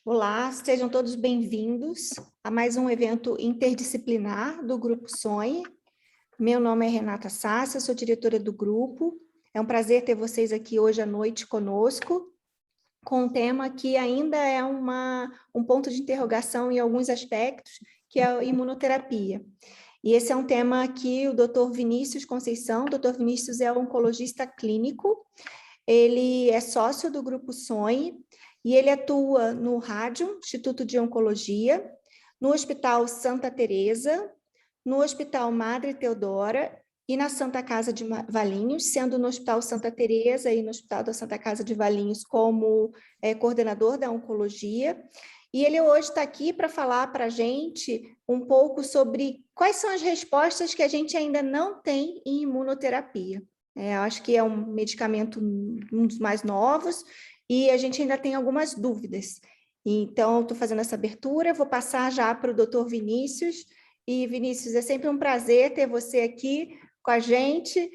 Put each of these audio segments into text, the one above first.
Olá, sejam todos bem-vindos a mais um evento interdisciplinar do Grupo Sonhe. Meu nome é Renata Sassa, sou diretora do grupo. É um prazer ter vocês aqui hoje à noite conosco, com um tema que ainda é um ponto de interrogação em alguns aspectos, que é a imunoterapia. E esse é um tema que o Dr. Vinícius Conceição, o Dr. Vinícius é oncologista clínico, ele é sócio do Grupo Sonhe, e ele atua no Rádio, Instituto de Oncologia, no Hospital Santa Teresa, no Hospital Madre Teodora e na Santa Casa de Valinhos, sendo no Hospital Santa Teresa e no Hospital da Santa Casa de Valinhos como coordenador da oncologia. E ele hoje está aqui para falar para a gente um pouco sobre quais são as respostas que a gente ainda não tem em imunoterapia. Acho que é um medicamento, um dos mais novos, e a gente ainda tem algumas dúvidas. Então, estou fazendo essa abertura, vou passar já para o doutor Vinícius. E, Vinícius, é sempre um prazer ter você aqui com a gente,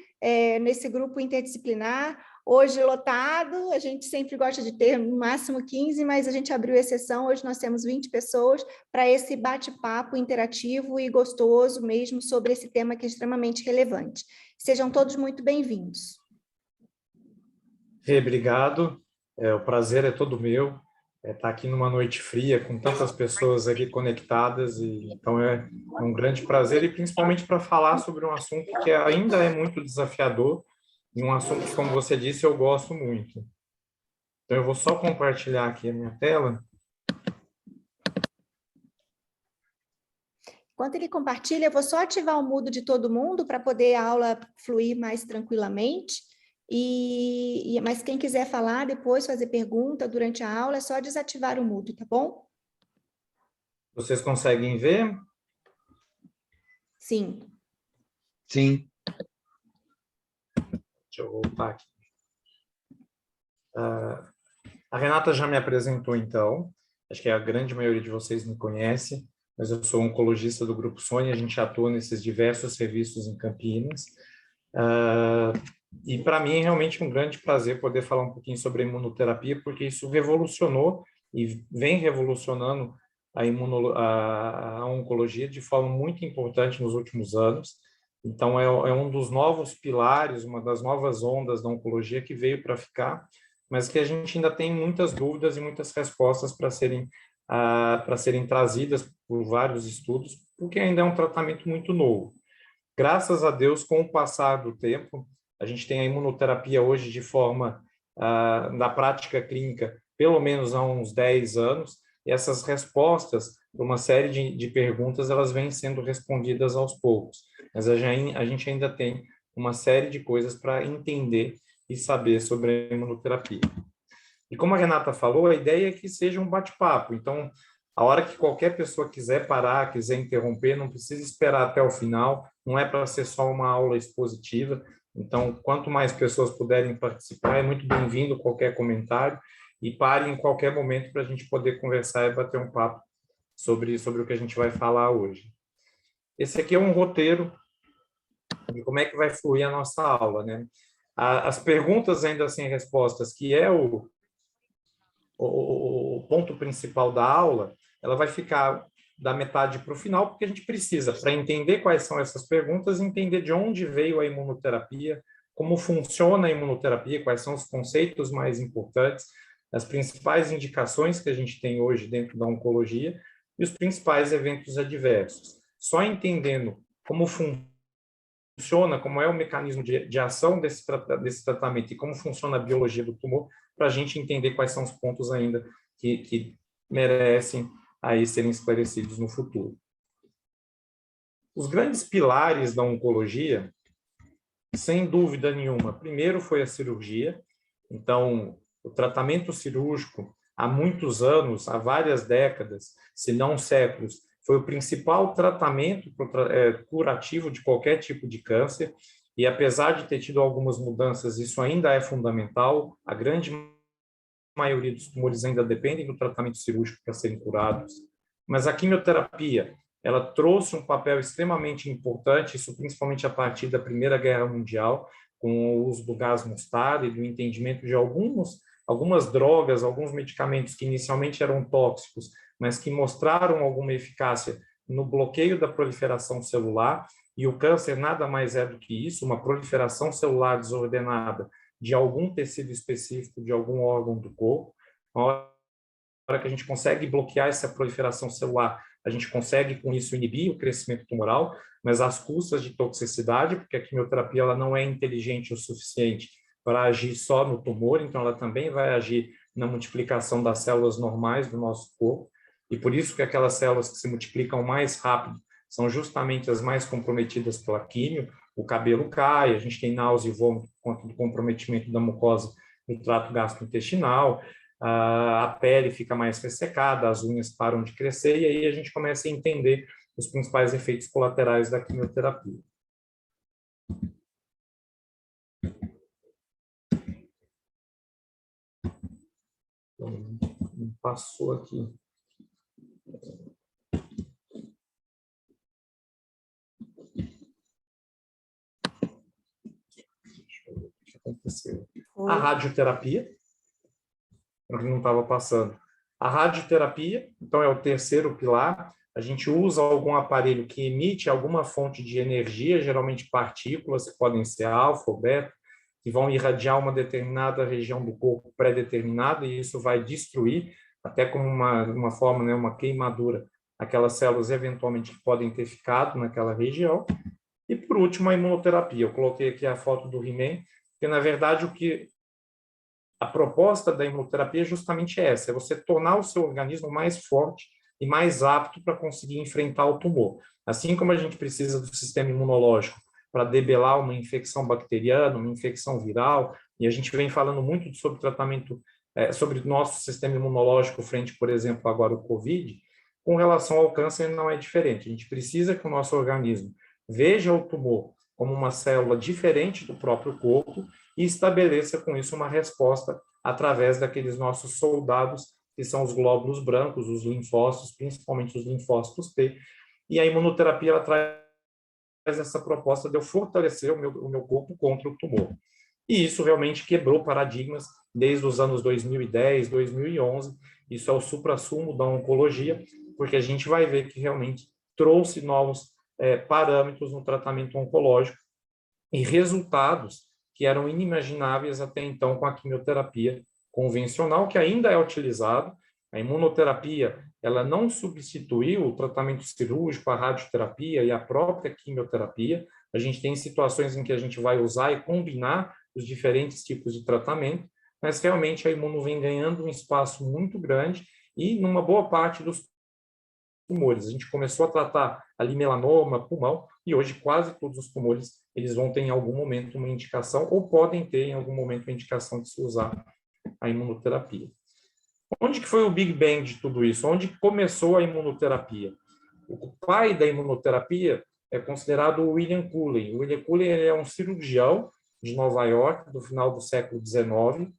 nesse grupo interdisciplinar. Hoje lotado, a gente sempre gosta de ter no máximo 15, mas a gente abriu exceção, hoje nós temos 20 pessoas para esse bate-papo interativo e gostoso mesmo sobre esse tema que é extremamente relevante. Sejam todos muito bem-vindos. Obrigado. O prazer é todo meu estar aqui numa noite fria com tantas pessoas aqui conectadas, e então é um grande prazer, e principalmente para falar sobre um assunto que ainda é muito desafiador e um assunto que, como você disse, eu gosto muito. Então eu vou só compartilhar aqui a minha tela. Enquanto ele compartilha, eu vou só ativar o mudo de todo mundo para poder a aula fluir mais tranquilamente. Mas quem quiser falar depois, fazer pergunta durante a aula, é só desativar o mudo, tá bom? Vocês conseguem ver? Sim. Sim. Deixa eu voltar aqui. A Renata já me apresentou, então. Acho que a grande maioria de vocês me conhece, mas eu sou oncologista do Grupo Sonhe, a gente atua nesses diversos serviços em Campinas. E para mim é realmente um grande prazer poder falar um pouquinho sobre a imunoterapia, porque isso revolucionou e vem revolucionando a oncologia de forma muito importante nos últimos anos. Então, é um dos novos pilares, uma das novas ondas da oncologia que veio para ficar, mas que a gente ainda tem muitas dúvidas e muitas respostas para serem trazidas por vários estudos, porque ainda é um tratamento muito novo. Graças a Deus, com o passar do tempo, a gente tem a imunoterapia hoje de forma, na prática clínica, pelo menos há uns 10 anos, e essas respostas para uma série de perguntas, elas vêm sendo respondidas aos poucos. Mas a gente ainda tem uma série de coisas para entender e saber sobre a imunoterapia. E como a Renata falou, a ideia é que seja um bate-papo. Então, a hora que qualquer pessoa quiser parar, quiser interromper, não precisa esperar até o final, não é para ser só uma aula expositiva. Então, quanto mais pessoas puderem participar, é muito bem-vindo qualquer comentário, e pare em qualquer momento para a gente poder conversar e bater um papo sobre o que a gente vai falar hoje. Esse aqui é um roteiro de como é que vai fluir a nossa aula, né? As perguntas ainda sem respostas, que é o ponto principal da aula, ela vai ficar da metade para o final, porque a gente precisa, para entender quais são essas perguntas, entender de onde veio a imunoterapia, como funciona a imunoterapia, quais são os conceitos mais importantes, as principais indicações que a gente tem hoje dentro da oncologia e os principais eventos adversos. Só entendendo como funciona, como é o mecanismo de ação desse tratamento e como funciona a biologia do tumor, para a gente entender quais são os pontos ainda que merecem aí serem esclarecidos no futuro. Os grandes pilares da oncologia, sem dúvida nenhuma, primeiro foi a cirurgia. Então, o tratamento cirúrgico, há muitos anos, há várias décadas, se não séculos, foi o principal tratamento curativo de qualquer tipo de câncer, e apesar de ter tido algumas mudanças, isso ainda é fundamental. A grande maioria dos tumores ainda dependem do tratamento cirúrgico para serem curados, mas a quimioterapia, ela trouxe um papel extremamente importante, isso principalmente a partir da Primeira Guerra Mundial, com o uso do gás mostarda e do entendimento de algumas drogas, alguns medicamentos que inicialmente eram tóxicos, mas que mostraram alguma eficácia no bloqueio da proliferação celular, e o câncer nada mais é do que isso, uma proliferação celular desordenada de algum tecido específico, de algum órgão do corpo. Uma hora que a gente consegue bloquear essa proliferação celular, a gente consegue, com isso, inibir o crescimento tumoral, mas às custas de toxicidade, porque a quimioterapia ela não é inteligente o suficiente para agir só no tumor, então ela também vai agir na multiplicação das células normais do nosso corpo, e por isso que aquelas células que se multiplicam mais rápido são justamente as mais comprometidas pela químio. O cabelo cai, a gente tem náusea e vômito por conta do comprometimento da mucosa do trato gastrointestinal, a pele fica mais ressecada, as unhas param de crescer, e aí a gente começa a entender os principais efeitos colaterais da quimioterapia. Então, passou aqui. Deixa eu ver o que aconteceu. A radioterapia, para quem não estava passando. A radioterapia, então, é o terceiro pilar. A gente usa algum aparelho que emite alguma fonte de energia, geralmente partículas, que podem ser alfa ou beta, que vão irradiar uma determinada região do corpo pré-determinada, e isso vai destruir, até como uma forma, né, uma queimadura, aquelas células eventualmente que podem ter ficado naquela região. E, por último, a imunoterapia. Eu coloquei aqui a foto do He-Man, porque, na verdade, a proposta da imunoterapia é justamente essa, é você tornar o seu organismo mais forte e mais apto para conseguir enfrentar o tumor. Assim como a gente precisa do sistema imunológico para debelar uma infecção bacteriana, uma infecção viral, e a gente vem falando muito sobre tratamento, sobre o nosso sistema imunológico frente, por exemplo, agora o COVID, com relação ao câncer não é diferente. A gente precisa que o nosso organismo veja o tumor como uma célula diferente do próprio corpo e estabeleça com isso uma resposta através daqueles nossos soldados, que são os glóbulos brancos, os linfócitos, principalmente os linfócitos T. E a imunoterapia ela traz essa proposta de eu fortalecer o meu corpo contra o tumor. E isso realmente quebrou paradigmas desde os anos 2010, 2011. Isso é o suprassumo da oncologia, porque a gente vai ver que realmente trouxe novos parâmetros no tratamento oncológico e resultados que eram inimagináveis até então com a quimioterapia convencional, que ainda é utilizado. A imunoterapia, ela não substituiu o tratamento cirúrgico, a radioterapia e a própria quimioterapia. A gente tem situações em que a gente vai usar e combinar os diferentes tipos de tratamento, mas realmente a imuno vem ganhando um espaço muito grande e numa boa parte dos tumores. A gente começou a tratar ali melanoma, pulmão, e hoje quase todos os tumores eles vão ter em algum momento uma indicação ou podem ter em algum momento a indicação de se usar a imunoterapia. Onde que foi o Big Bang de tudo isso? Onde começou a imunoterapia? O pai da imunoterapia é considerado o William Cullen. O William Cullen ele é um cirurgião de Nova York do final do século XIX,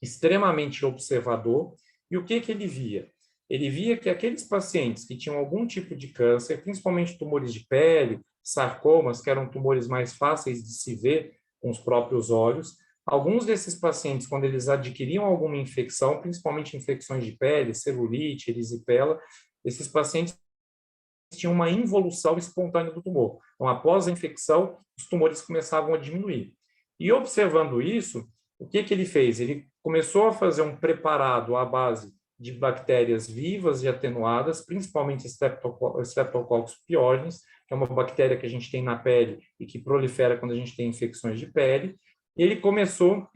extremamente observador. E o que ele via? Ele via que aqueles pacientes que tinham algum tipo de câncer, principalmente tumores de pele, sarcomas, que eram tumores mais fáceis de se ver com os próprios olhos, alguns desses pacientes, quando eles adquiriam alguma infecção, principalmente infecções de pele, celulite, erisipela, esses pacientes tinham uma involução espontânea do tumor. Então, após a infecção, os tumores começavam a diminuir. E observando isso, o que ele fez? Ele começou a fazer um preparado à base de bactérias vivas e atenuadas, principalmente Streptococcus pyogenes, que é uma bactéria que a gente tem na pele e que prolifera quando a gente tem infecções de pele. E ele começou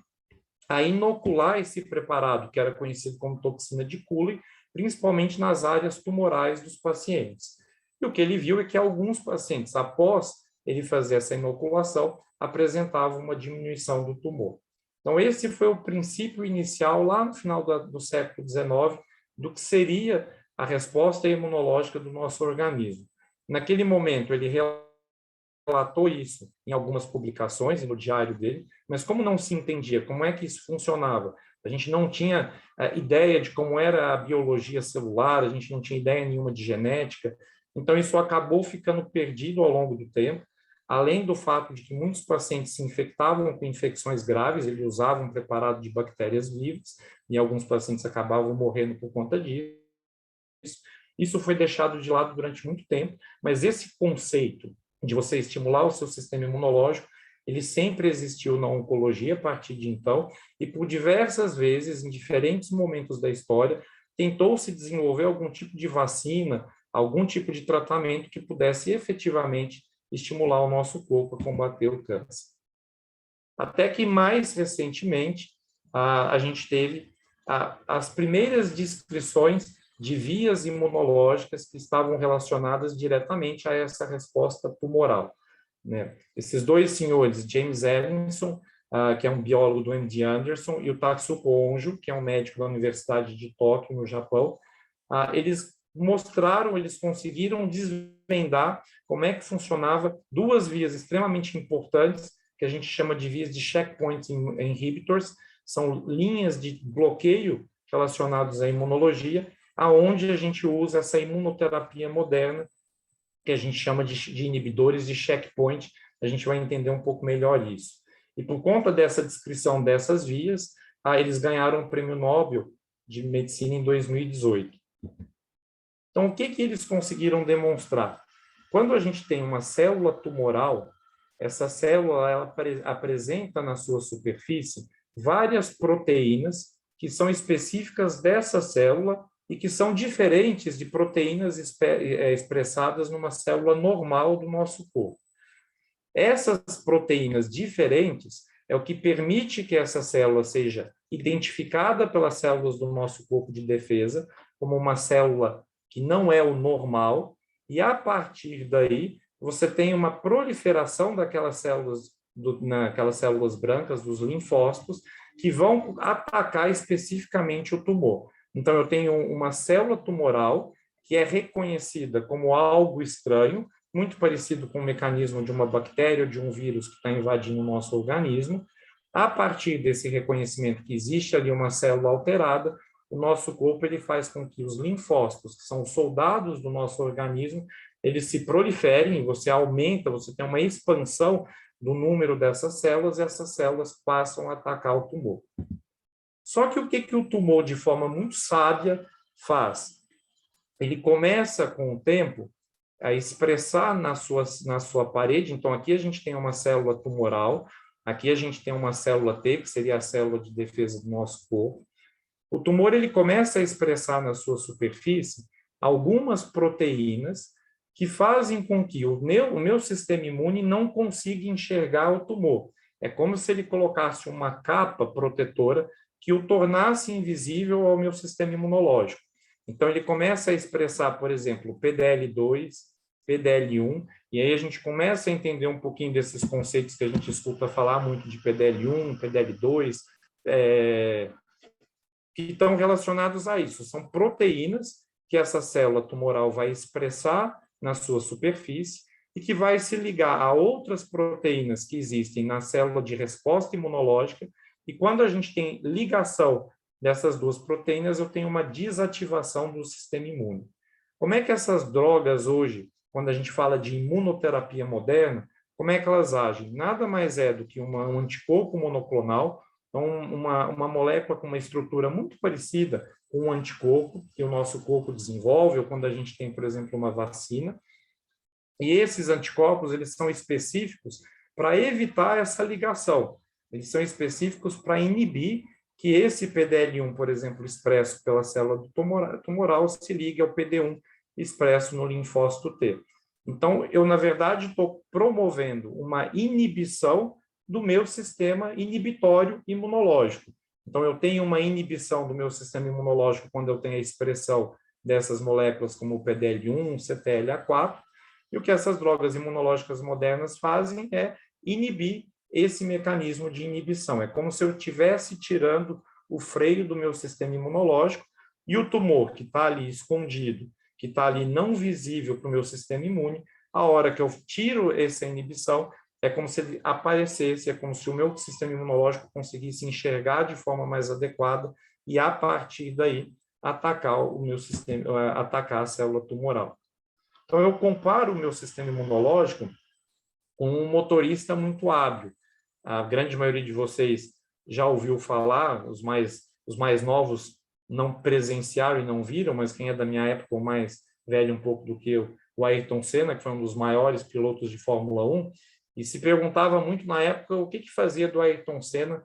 a inocular esse preparado, que era conhecido como toxina de Cullen, principalmente nas áreas tumorais dos pacientes. E o que ele viu é que alguns pacientes, após ele fazer essa inoculação, apresentavam uma diminuição do tumor. Então, esse foi o princípio inicial, lá no final do século XIX, do que seria a resposta imunológica do nosso organismo. Naquele momento, ele relatou isso em algumas publicações, no diário dele, mas como não se entendia como é que isso funcionava, a gente não tinha ideia de como era a biologia celular, a gente não tinha ideia nenhuma de genética, então isso acabou ficando perdido ao longo do tempo, além do fato de que muitos pacientes se infectavam com infecções graves, eles usavam um preparado de bactérias vivas, e alguns pacientes acabavam morrendo por conta disso. Isso foi deixado de lado durante muito tempo, mas esse conceito de você estimular o seu sistema imunológico, ele sempre existiu na oncologia a partir de então, e por diversas vezes, em diferentes momentos da história, tentou-se desenvolver algum tipo de vacina, algum tipo de tratamento que pudesse efetivamente estimular o nosso corpo a combater o câncer. Até que mais recentemente, a gente teve as primeiras descrições de vias imunológicas que estavam relacionadas diretamente a essa resposta tumoral, né? Esses dois senhores, James Ellinson, que é um biólogo do MD Anderson, e o Tatsuko Onjo, que é um médico da Universidade de Tóquio, no Japão, eles conseguiram desvendar como é que funcionava duas vias extremamente importantes, que a gente chama de vias de checkpoint inhibitors, são linhas de bloqueio relacionadas à imunologia, aonde a gente usa essa imunoterapia moderna, que a gente chama de inibidores de checkpoint. A gente vai entender um pouco melhor isso. E por conta dessa descrição dessas vias, eles ganharam o Prêmio Nobel de Medicina em 2018. Então, o que eles conseguiram demonstrar? Quando a gente tem uma célula tumoral, essa célula ela apresenta na sua superfície várias proteínas que são específicas dessa célula e que são diferentes de proteínas expressadas numa célula normal do nosso corpo. Essas proteínas diferentes é o que permite que essa célula seja identificada pelas células do nosso corpo de defesa como uma célula que não é o normal, e a partir daí você tem uma proliferação daquelas células, naquelas células brancas, dos linfócitos, que vão atacar especificamente o tumor. Então, eu tenho uma célula tumoral que é reconhecida como algo estranho, muito parecido com o mecanismo de uma bactéria ou de um vírus que está invadindo o nosso organismo. A partir desse reconhecimento que existe ali uma célula alterada, o nosso corpo ele faz com que os linfócitos, que são os soldados do nosso organismo, eles se proliferem, você aumenta, você tem uma expansão do número dessas células, e essas células passam a atacar o tumor. Só que o que o tumor, de forma muito sábia, faz? Ele começa, com o tempo, a expressar na sua parede. Então, aqui a gente tem uma célula tumoral, aqui a gente tem uma célula T, que seria a célula de defesa do nosso corpo. O tumor ele começa a expressar na sua superfície algumas proteínas que fazem com que o meu sistema imune não consiga enxergar o tumor. É como se ele colocasse uma capa protetora que o tornasse invisível ao meu sistema imunológico. Então, ele começa a expressar, por exemplo, PDL2, PDL1, e aí a gente começa a entender um pouquinho desses conceitos que a gente escuta falar muito de PDL1, PDL2, que estão relacionados a isso. São proteínas que essa célula tumoral vai expressar na sua superfície e que vai se ligar a outras proteínas que existem na célula de resposta imunológica, e quando a gente tem ligação dessas duas proteínas, eu tenho uma desativação do sistema imune. Como é que essas drogas hoje, quando a gente fala de imunoterapia moderna, como é que elas agem? Nada mais é do que um anticorpo monoclonal, então uma molécula com uma estrutura muito parecida com um anticorpo que o nosso corpo desenvolve, ou quando a gente tem, por exemplo, uma vacina. E esses anticorpos, eles são específicos para evitar essa ligação. Eles são específicos para inibir que esse PDL1, por exemplo, expresso pela célula tumoral, se ligue ao PD1 expresso no linfócito T. Então, eu, na verdade, estou promovendo uma inibição do meu sistema inibitório imunológico. Então, eu tenho uma inibição do meu sistema imunológico quando eu tenho a expressão dessas moléculas como o PDL1, CTLA4, e o que essas drogas imunológicas modernas fazem é inibir esse mecanismo de inibição. É como se eu estivesse tirando o freio do meu sistema imunológico, e o tumor que está ali escondido, que está ali não visível para o meu sistema imune, a hora que eu tiro essa inibição, é como se ele aparecesse, é como se o meu sistema imunológico conseguisse enxergar de forma mais adequada e, a partir daí, atacar o meu sistema, atacar a célula tumoral. Então, eu comparo o meu sistema imunológico com um motorista muito hábil. A grande maioria de vocês já ouviu falar, os mais novos não presenciaram e não viram, mas quem é da minha época, ou mais velho um pouco do que eu, o Ayrton Senna, que foi um dos maiores pilotos de Fórmula 1, e se perguntava muito na época o que fazia do Ayrton Senna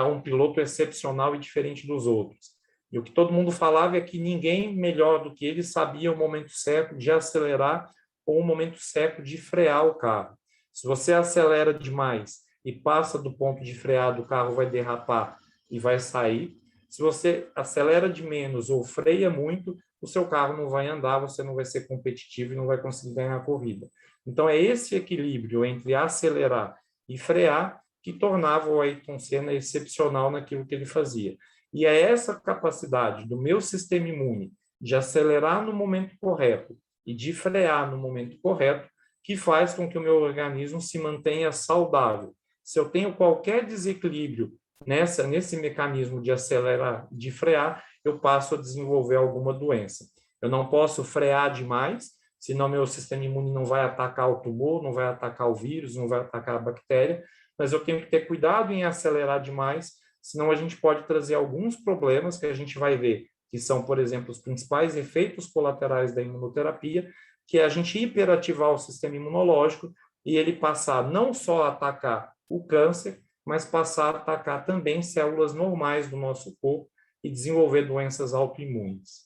um piloto excepcional e diferente dos outros. E o que todo mundo falava é que ninguém melhor do que ele sabia o momento certo de acelerar ou o momento certo de frear o carro. Se você acelera demais e passa do ponto de frear, o carro vai derrapar e vai sair. Se você acelera de menos ou freia muito, o seu carro não vai andar, você não vai ser competitivo e não vai conseguir ganhar a corrida. Então, é esse equilíbrio entre acelerar e frear que tornava o Ayrton Senna excepcional naquilo que ele fazia. E é essa capacidade do meu sistema imune de acelerar no momento correto e de frear no momento correto que faz com que o meu organismo se mantenha saudável. Se eu tenho qualquer desequilíbrio nesse mecanismo de acelerar, de frear, eu passo a desenvolver alguma doença. Eu não posso frear demais, senão meu sistema imune não vai atacar o tumor, não vai atacar o vírus, não vai atacar a bactéria, mas eu tenho que ter cuidado em acelerar demais, senão a gente pode trazer alguns problemas que a gente vai ver, que são, por exemplo, os principais efeitos colaterais da imunoterapia, que é a gente hiperativar o sistema imunológico e ele passar não só a atacar o câncer, mas passar a atacar também células normais do nosso corpo e desenvolver doenças autoimunes.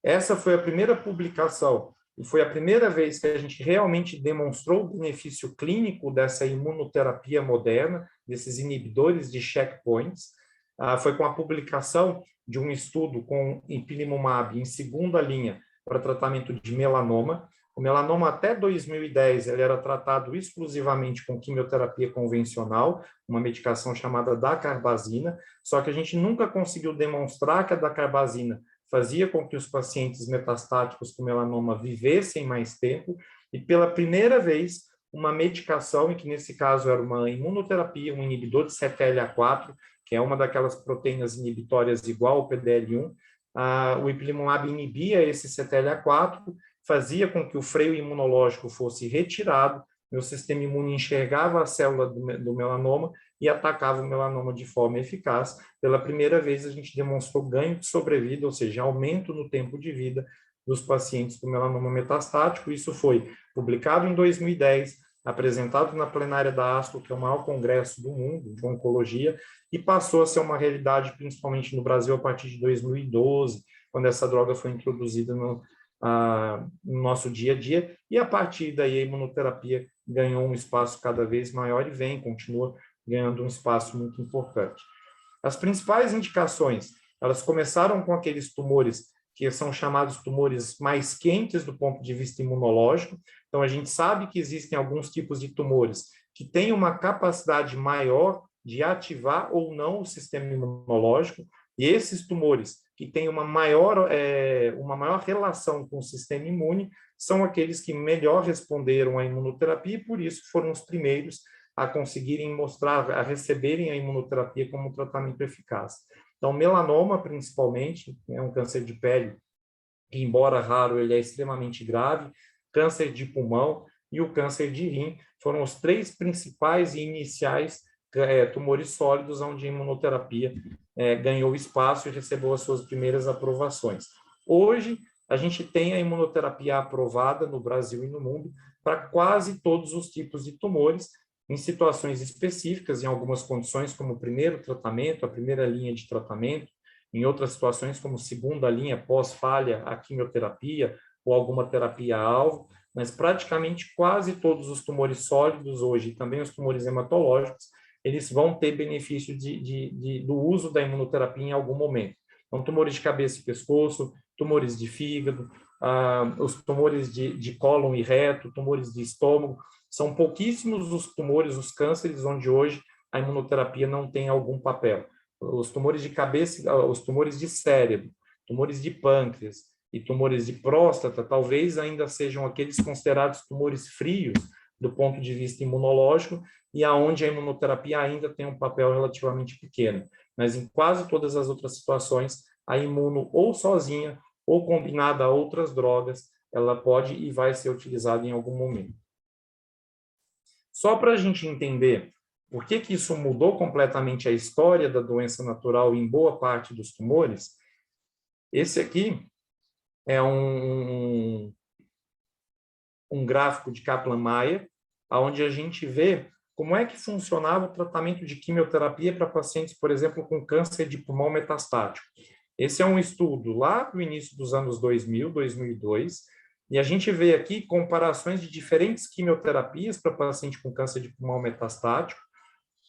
Essa foi a primeira publicação e foi a primeira vez que a gente realmente demonstrou o benefício clínico dessa imunoterapia moderna, desses inibidores de checkpoints. Foi com a publicação de um estudo com ipilimumab em segunda linha para tratamento de melanoma. O melanoma, até 2010, ele era tratado exclusivamente com quimioterapia convencional, uma medicação chamada dacarbazina, só que a gente nunca conseguiu demonstrar que a dacarbazina fazia com que os pacientes metastáticos com melanoma vivessem mais tempo, e pela primeira vez, uma medicação, e que nesse caso era uma imunoterapia, um inibidor de CTLA4, que é uma daquelas proteínas inibitórias igual ao PDL1, o ipilimumab inibia esse CTLA4, fazia com que o freio imunológico fosse retirado, meu sistema imune enxergava a célula do melanoma e atacava o melanoma de forma eficaz. Pela primeira vez, a gente demonstrou ganho de sobrevida, ou seja, aumento no tempo de vida dos pacientes com melanoma metastático. Isso foi publicado em 2010, apresentado na plenária da ASCO, que é o maior congresso do mundo de oncologia, e passou a ser uma realidade, principalmente no Brasil, a partir de 2012, quando essa droga foi introduzida no nosso dia a dia, e a partir daí a imunoterapia ganhou um espaço cada vez maior e continua ganhando um espaço muito importante. As principais indicações, elas começaram com aqueles tumores que são chamados tumores mais quentes do ponto de vista imunológico. Então, a gente sabe que existem alguns tipos de tumores que têm uma capacidade maior de ativar ou não o sistema imunológico, e esses tumores que têm uma maior relação com o sistema imune são aqueles que melhor responderam à imunoterapia e, por isso, foram os primeiros a conseguirem mostrar, a receberem a imunoterapia como um tratamento eficaz. Então, melanoma, principalmente, é um câncer de pele que, embora raro, ele é extremamente grave, câncer de pulmão e o câncer de rim foram os três principais e iniciais tumores sólidos onde a imunoterapia ganhou espaço e recebeu as suas primeiras aprovações. Hoje, a gente tem a imunoterapia aprovada no Brasil e no mundo para quase todos os tipos de tumores, em situações específicas, em algumas condições, como o primeiro tratamento, a primeira linha de tratamento, em outras situações, como segunda linha, pós-falha, a quimioterapia ou alguma terapia-alvo, mas praticamente quase todos os tumores sólidos hoje, e também os tumores hematológicos, eles vão ter benefício do uso da imunoterapia em algum momento. Então, tumores de cabeça e pescoço, tumores de fígado, os tumores de cólon e reto, tumores de estômago, são pouquíssimos os tumores, os cânceres, onde hoje a imunoterapia não tem algum papel. Os tumores de cabeça, os tumores de cérebro, tumores de pâncreas e tumores de próstata, talvez ainda sejam aqueles considerados tumores frios do ponto de vista imunológico e aonde a imunoterapia ainda tem um papel relativamente pequeno. Mas em quase todas as outras situações, a imuno ou sozinha ou combinada a outras drogas, ela pode e vai ser utilizada em algum momento. Só para a gente entender por que isso mudou completamente a história da doença natural em boa parte dos tumores, esse aqui é um gráfico de Kaplan-Meier, onde a gente vê como é que funcionava o tratamento de quimioterapia para pacientes, por exemplo, com câncer de pulmão metastático. Esse é um estudo lá do início dos anos 2000, 2002, e a gente vê aqui comparações de diferentes quimioterapias para paciente com câncer de pulmão metastático.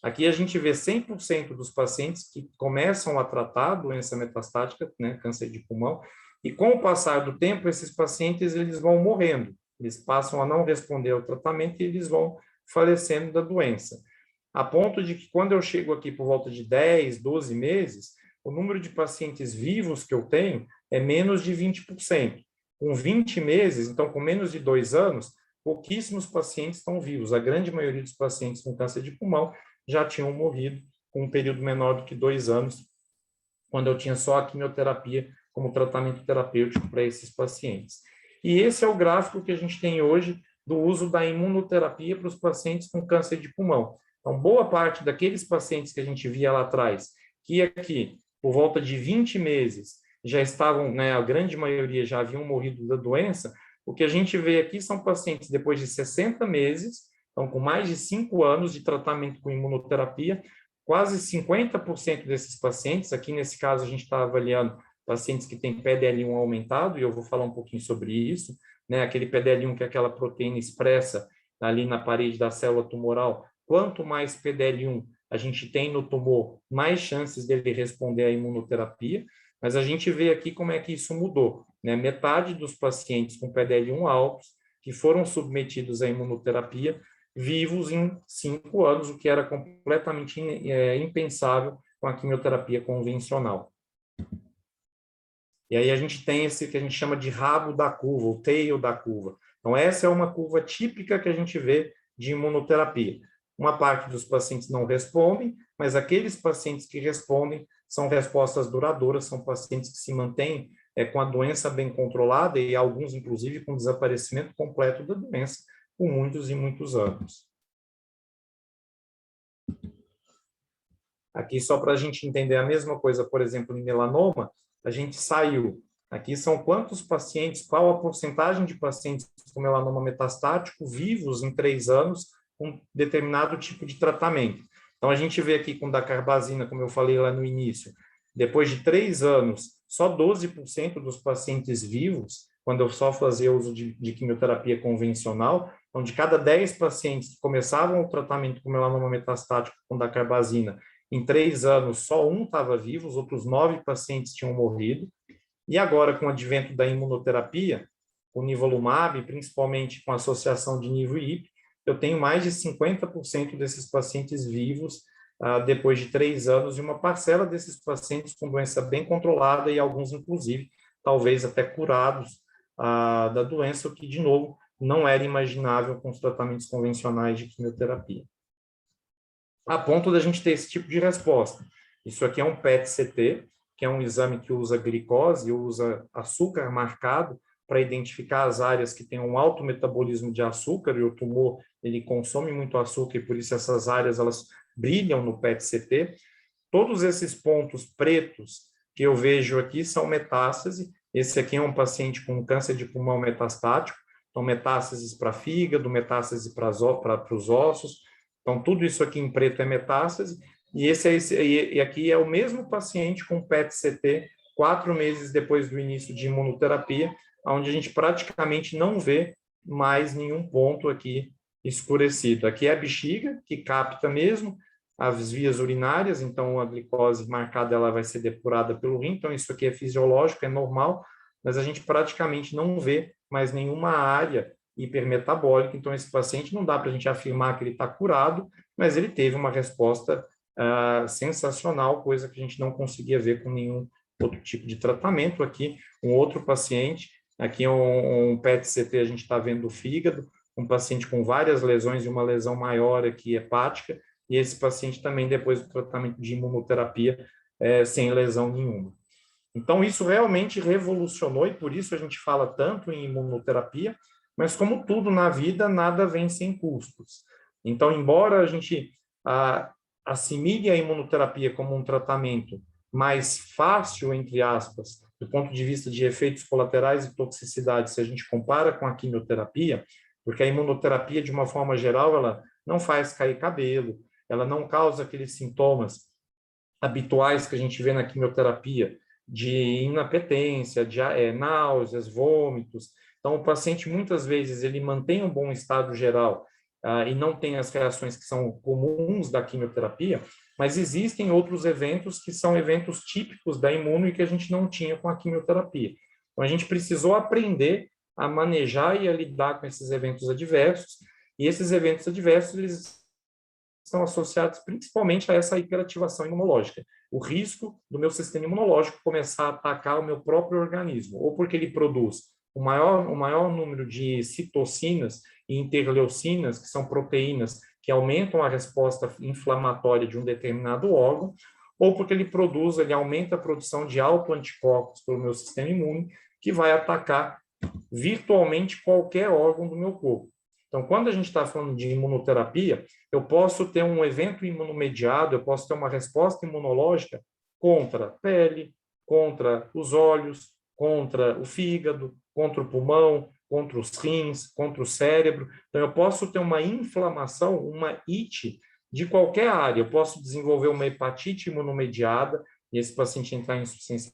Aqui a gente vê 100% dos pacientes que começam a tratar a doença metastática, né, câncer de pulmão, e com o passar do tempo, esses pacientes eles vão morrendo, eles passam a não responder ao tratamento e eles vão falecendo da doença. A ponto de que quando eu chego aqui por volta de 10, 12 meses, o número de pacientes vivos que eu tenho é menos de 20%. Com 20 meses, então com menos de 2 anos, pouquíssimos pacientes estão vivos. A grande maioria dos pacientes com câncer de pulmão já tinham morrido com um período menor do que 2 anos, quando eu tinha só a quimioterapia como tratamento terapêutico para esses pacientes. E esse é o gráfico que a gente tem hoje do uso da imunoterapia para os pacientes com câncer de pulmão. Então, boa parte daqueles pacientes que a gente via lá atrás, que aqui, por volta de 20 meses, já estavam, né, a grande maioria já haviam morrido da doença, o que a gente vê aqui são pacientes depois de 60 meses, então com mais de 5 anos de tratamento com imunoterapia, quase 50% desses pacientes, aqui nesse caso a gente está avaliando pacientes que têm PDL1 aumentado, e eu vou falar um pouquinho sobre isso, né? Aquele PDL1 que é aquela proteína expressa ali na parede da célula tumoral. Quanto mais PDL1 a gente tem no tumor, mais chances dele responder à imunoterapia, mas a gente vê aqui como é que isso mudou, né? Metade dos pacientes com PDL1 altos que foram submetidos à imunoterapia vivos em 5 anos, o que era completamente impensável com a quimioterapia convencional. E aí a gente tem esse que a gente chama de rabo da curva, o tail da curva. Então, essa é uma curva típica que a gente vê de imunoterapia. Uma parte dos pacientes não respondem, mas aqueles pacientes que respondem são respostas duradouras, são pacientes que se mantêm com a doença bem controlada e alguns, inclusive, com desaparecimento completo da doença por muitos e muitos anos. Aqui, só para a gente entender a mesma coisa, por exemplo, em melanoma, a gente saiu. Aqui são quantos pacientes, qual a porcentagem de pacientes com melanoma metastático vivos em 3 anos com determinado tipo de tratamento. Então, a gente vê aqui com dacarbazina, como eu falei lá no início, depois de 3 anos, só 12% dos pacientes vivos, quando eu só fazia uso de quimioterapia convencional, então, de cada 10 pacientes que começavam o tratamento com melanoma metastático com dacarbazina, em 3 anos, só um estava vivo, os outros 9 pacientes tinham morrido. E agora, com o advento da imunoterapia, o nivolumab, principalmente com a associação de nivo e IP, eu tenho mais de 50% desses pacientes vivos depois de 3 anos, e uma parcela desses pacientes com doença bem controlada e alguns, inclusive, talvez até curados da doença, o que, de novo, não era imaginável com os tratamentos convencionais de quimioterapia. A ponto da gente ter esse tipo de resposta. Isso aqui é um PET-CT, que é um exame que usa glicose, usa açúcar marcado para identificar as áreas que têm um alto metabolismo de açúcar, e o tumor ele consome muito açúcar, e por isso essas áreas elas brilham no PET-CT. Todos esses pontos pretos que eu vejo aqui são metástase. Esse aqui é um paciente com câncer de pulmão metastático, então metástases para fígado, metástase para os ossos. Então, tudo isso aqui em preto é metástase, e aqui é o mesmo paciente com PET-CT 4 meses depois do início de imunoterapia, onde a gente praticamente não vê mais nenhum ponto aqui escurecido. Aqui é a bexiga, que capta mesmo as vias urinárias, então a glicose marcada ela vai ser depurada pelo rim, então isso aqui é fisiológico, é normal, mas a gente praticamente não vê mais nenhuma área hipermetabólica, então esse paciente não dá para a gente afirmar que ele está curado, mas ele teve uma resposta sensacional, coisa que a gente não conseguia ver com nenhum outro tipo de tratamento. Aqui, um outro paciente, aqui um PET-CT, a gente está vendo o fígado, um paciente com várias lesões e uma lesão maior aqui hepática, e esse paciente também depois do tratamento de imunoterapia sem lesão nenhuma. Então, isso realmente revolucionou, e por isso a gente fala tanto em imunoterapia, mas como tudo na vida, nada vem sem custos. Então, embora a gente assimile a imunoterapia como um tratamento mais fácil, entre aspas, do ponto de vista de efeitos colaterais e toxicidade, se a gente compara com a quimioterapia, porque a imunoterapia, de uma forma geral, ela não faz cair cabelo, ela não causa aqueles sintomas habituais que a gente vê na quimioterapia, de inapetência, de náuseas, vômitos. Então, o paciente, muitas vezes, ele mantém um bom estado geral e não tem as reações que são comuns da quimioterapia, mas existem outros eventos que são eventos típicos da imuno e que a gente não tinha com a quimioterapia. Então, a gente precisou aprender a manejar e a lidar com esses eventos adversos, e esses eventos adversos, eles estão associados principalmente a essa hiperativação imunológica. O risco do meu sistema imunológico começar a atacar o meu próprio organismo, ou porque ele produz o maior número de citocinas e interleucinas, que são proteínas que aumentam a resposta inflamatória de um determinado órgão, ou porque ele aumenta a produção de autoanticorpos pelo meu sistema imune, que vai atacar virtualmente qualquer órgão do meu corpo. Então, quando a gente está falando de imunoterapia, eu posso ter um evento imunomediado, eu posso ter uma resposta imunológica contra a pele, contra os olhos, contra o fígado, contra o pulmão, contra os rins, contra o cérebro. Então, eu posso ter uma inflamação, uma IT, de qualquer área. Eu posso desenvolver uma hepatite imunomediada, e esse paciente entrar em insuficiência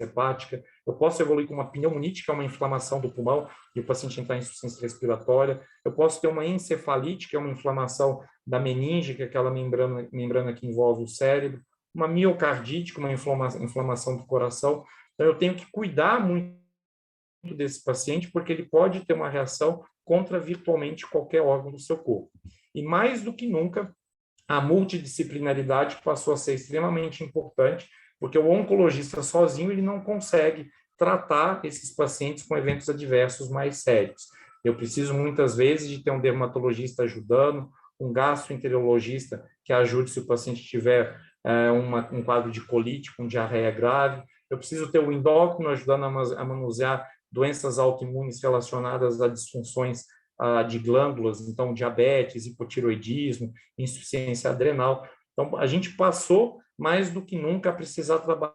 hepática. Eu posso evoluir com uma pneumonite, que é uma inflamação do pulmão, e o paciente entrar em insuficiência respiratória. Eu posso ter uma encefalite, que é uma inflamação da meninge, que é aquela membrana que envolve o cérebro. Uma miocardite, uma inflamação do coração. Então, eu tenho que cuidar muito desse paciente, porque ele pode ter uma reação contra virtualmente qualquer órgão do seu corpo. E mais do que nunca, a multidisciplinaridade passou a ser extremamente importante, porque o oncologista sozinho ele não consegue tratar esses pacientes com eventos adversos mais sérios. Eu preciso muitas vezes de ter um dermatologista ajudando, um gastroenterologista que ajude se o paciente tiver um quadro de colite com diarreia grave. Eu preciso ter o endócrino ajudando a manusear doenças autoimunes relacionadas a disfunções de glândulas, então diabetes, hipotiroidismo, insuficiência adrenal. Então, a gente passou mais do que nunca a precisar trabalhar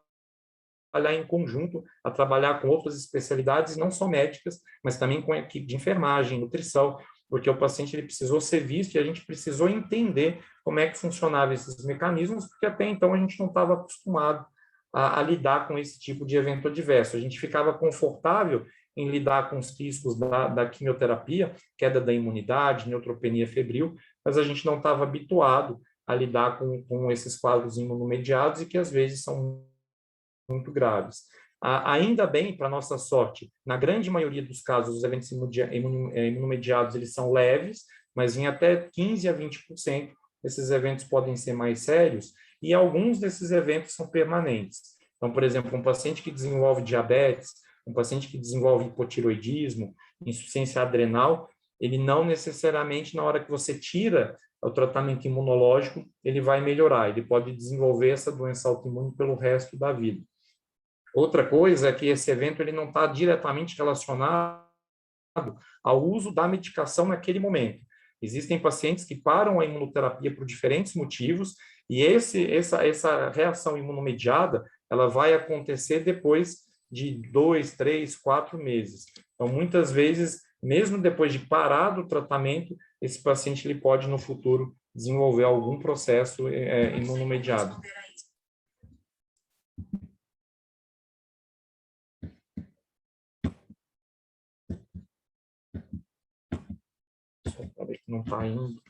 em conjunto, a trabalhar com outras especialidades, não só médicas, mas também com a equipe de enfermagem, nutrição, porque o paciente ele precisou ser visto e a gente precisou entender como é que funcionavam esses mecanismos, porque até então a gente não estava acostumado a lidar com esse tipo de evento adverso. A gente ficava confortável em lidar com os riscos da quimioterapia, queda da imunidade, neutropenia febril, mas a gente não estava habituado a lidar com esses quadros imunomediados e que às vezes são muito graves. Ainda bem, para nossa sorte, na grande maioria dos casos, os eventos imunomediados eles são leves, mas em até 15% a 20%, esses eventos podem ser mais sérios, e alguns desses eventos são permanentes. Então, por exemplo, um paciente que desenvolve diabetes, um paciente que desenvolve hipotiroidismo, insuficiência adrenal, ele não necessariamente, na hora que você tira o tratamento imunológico, ele vai melhorar, ele pode desenvolver essa doença autoimune pelo resto da vida. Outra coisa é que esse evento ele não está diretamente relacionado ao uso da medicação naquele momento. Existem pacientes que param a imunoterapia por diferentes motivos e essa reação imunomediada ela vai acontecer depois de 2, 3, 4 meses. Então, muitas vezes, mesmo depois de parar do tratamento, esse paciente ele pode, no futuro, desenvolver algum processo imunomediado. Só para ver que não está indo.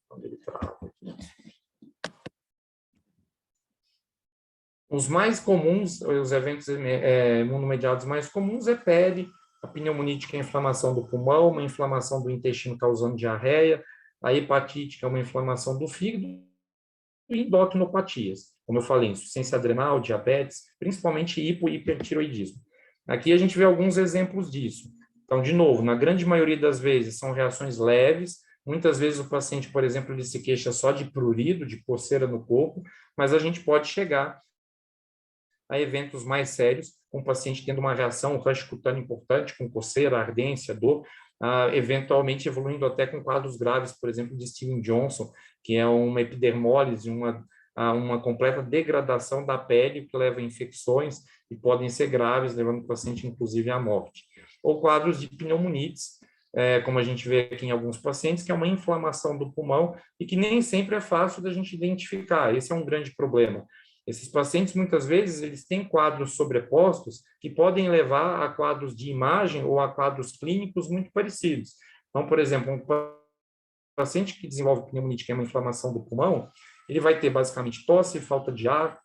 Quando ele trava aqui. Os mais comuns, os eventos imunomediados mais comuns é pele, a pneumonite, que é a inflamação do pulmão, uma inflamação do intestino causando diarreia, a hepatite, que é uma inflamação do fígado, e endocrinopatias, como eu falei, insuficiência adrenal, diabetes, principalmente hipo e hipertiroidismo. Aqui a gente vê alguns exemplos disso. Então, de novo, na grande maioria das vezes são reações leves, muitas vezes o paciente, por exemplo, ele se queixa só de prurido, de coceira no corpo, mas a gente pode chegar a eventos mais sérios, com o paciente tendo uma reação, um rush cutâneo importante, com coceira, ardência, dor, eventualmente evoluindo até com quadros graves, por exemplo, de Steven Johnson, que é uma epidermólise, uma completa degradação da pele que leva a infecções e podem ser graves, levando o paciente, inclusive, à morte. Ou quadros de pneumonites, como a gente vê aqui em alguns pacientes, que é uma inflamação do pulmão e que nem sempre é fácil da gente identificar. Esse é um grande problema. Esses pacientes, muitas vezes, eles têm quadros sobrepostos que podem levar a quadros de imagem ou a quadros clínicos muito parecidos. Então, por exemplo, um paciente que desenvolve pneumonite, que é uma inflamação do pulmão, ele vai ter basicamente tosse, falta de ar,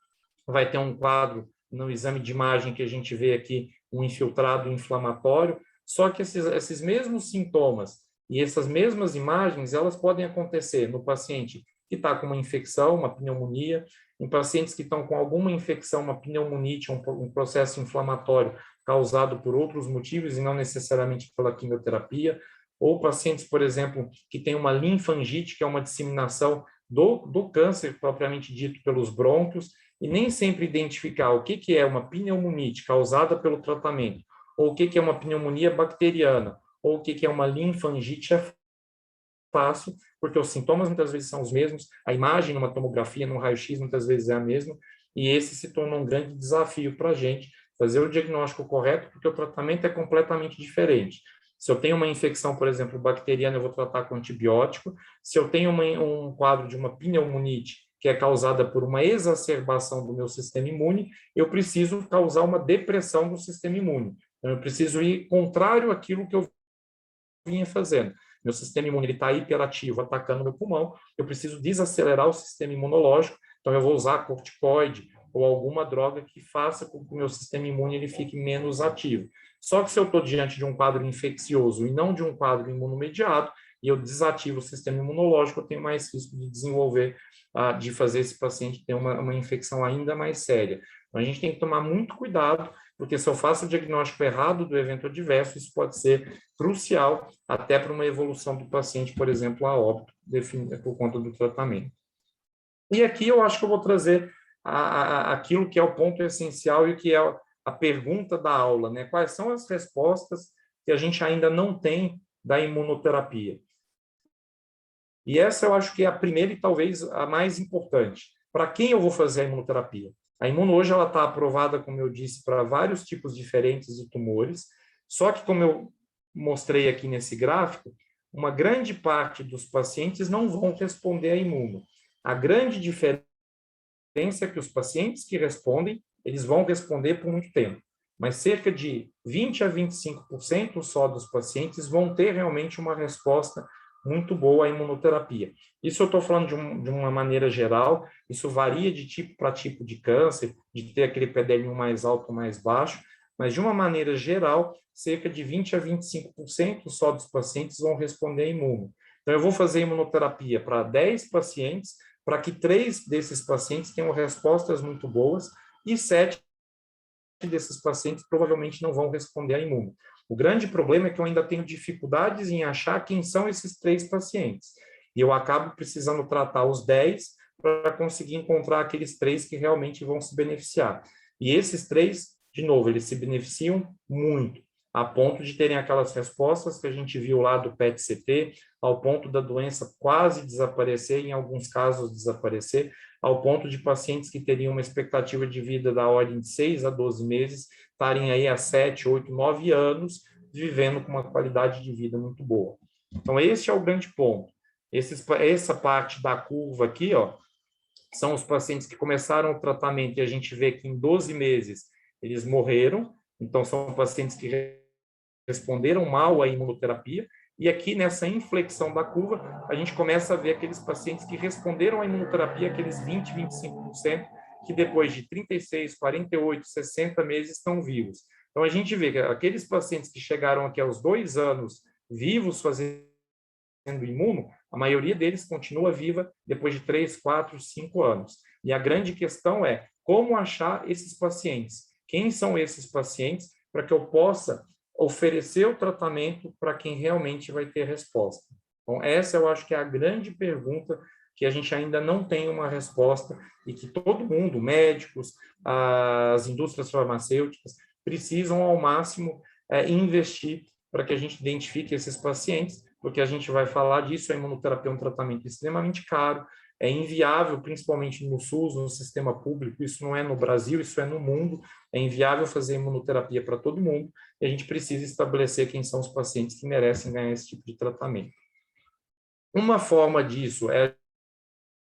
vai ter um quadro no exame de imagem que a gente vê aqui, um infiltrado inflamatório, só que esses mesmos sintomas e essas mesmas imagens, elas podem acontecer no paciente que está com uma infecção, uma pneumonia, em pacientes que estão com alguma infecção, uma pneumonite, um processo inflamatório causado por outros motivos e não necessariamente pela quimioterapia, ou pacientes, por exemplo, que têm uma linfangite, que é uma disseminação do câncer propriamente dito pelos brônquios, e nem sempre identificar o que é uma pneumonite causada pelo tratamento, ou o que é uma pneumonia bacteriana, ou o que é uma linfangite é fácil, porque os sintomas muitas vezes são os mesmos, a imagem numa tomografia, num raio-x, muitas vezes é a mesma, e esse se torna um grande desafio para a gente fazer o diagnóstico correto, porque o tratamento é completamente diferente. Se eu tenho uma infecção, por exemplo, bacteriana, eu vou tratar com antibiótico. Se eu tenho um quadro de uma pneumonite, que é causada por uma exacerbação do meu sistema imune, eu preciso causar uma depressão do sistema imune. Então, eu preciso ir contrário àquilo que eu vinha fazendo. Meu sistema imune está hiperativo, atacando meu pulmão, eu preciso desacelerar o sistema imunológico, então eu vou usar corticoide ou alguma droga que faça com que o meu sistema imune ele fique menos ativo. Só que se eu estou diante de um quadro infeccioso e não de um quadro imunomediado, e eu desativo o sistema imunológico, eu tenho mais risco de desenvolver, de fazer esse paciente ter uma infecção ainda mais séria. Então, a gente tem que tomar muito cuidado, porque se eu faço o diagnóstico errado do evento adverso, isso pode ser crucial até para uma evolução do paciente, por exemplo, a óbito, por conta do tratamento. E aqui eu acho que eu vou trazer aquilo que é o ponto essencial e que é a pergunta da aula, né? Quais são as respostas que a gente ainda não tem da imunoterapia? E essa eu acho que é a primeira e talvez a mais importante. Para quem eu vou fazer a imunoterapia? A imuno hoje ela está aprovada, como eu disse, para vários tipos diferentes de tumores, só que, como eu mostrei aqui nesse gráfico, uma grande parte dos pacientes não vão responder à imuno. A grande diferença é que os pacientes que respondem, eles vão responder por muito tempo, mas cerca de 20 a 25% só dos pacientes vão ter realmente uma resposta muito boa à imunoterapia. Isso eu estou falando de uma maneira geral, isso varia de tipo para tipo de câncer, de ter aquele PDL1 mais alto ou mais baixo, mas de uma maneira geral, cerca de 20 a 25% só dos pacientes vão responder à imuno. Então, eu vou fazer imunoterapia para 10 pacientes, para que 3 desses pacientes tenham respostas muito boas e 7 desses pacientes provavelmente não vão responder à imuno. O grande problema é que eu ainda tenho dificuldades em achar quem são esses 3 pacientes. E eu acabo precisando tratar os 10 para conseguir encontrar aqueles 3 que realmente vão se beneficiar. E esses 3, de novo, eles se beneficiam muito, a ponto de terem aquelas respostas que a gente viu lá do PET-CT, ao ponto da doença quase desaparecer, em alguns casos desaparecer, ao ponto de pacientes que teriam uma expectativa de vida da ordem de 6 a 12 meses, estarem aí há 7, 8, 9 anos, vivendo com uma qualidade de vida muito boa. Então, esse é o grande ponto. Essa parte da curva aqui, ó, são os pacientes que começaram o tratamento e a gente vê que em 12 meses eles morreram, então são pacientes que responderam mal à imunoterapia, e aqui nessa inflexão da curva, a gente começa a ver aqueles pacientes que responderam à imunoterapia, aqueles 20, 25%, que depois de 36, 48, 60 meses estão vivos. Então, a gente vê que aqueles pacientes que chegaram aqui aos 2 anos vivos fazendo imuno, a maioria deles continua viva depois de 3, 4, 5 anos. E a grande questão é como achar esses pacientes. Quem são esses pacientes para que eu possa oferecer o tratamento para quem realmente vai ter resposta? Então, essa eu acho que é a grande pergunta que a gente ainda não tem uma resposta e que todo mundo, médicos, as indústrias farmacêuticas, precisam ao máximo investir para que a gente identifique esses pacientes, porque a gente vai falar disso, a imunoterapia é um tratamento extremamente caro, é inviável, principalmente no SUS, no sistema público, isso não é no Brasil, isso é no mundo, é inviável fazer imunoterapia para todo mundo, e a gente precisa estabelecer quem são os pacientes que merecem ganhar esse tipo de tratamento. Uma forma disso é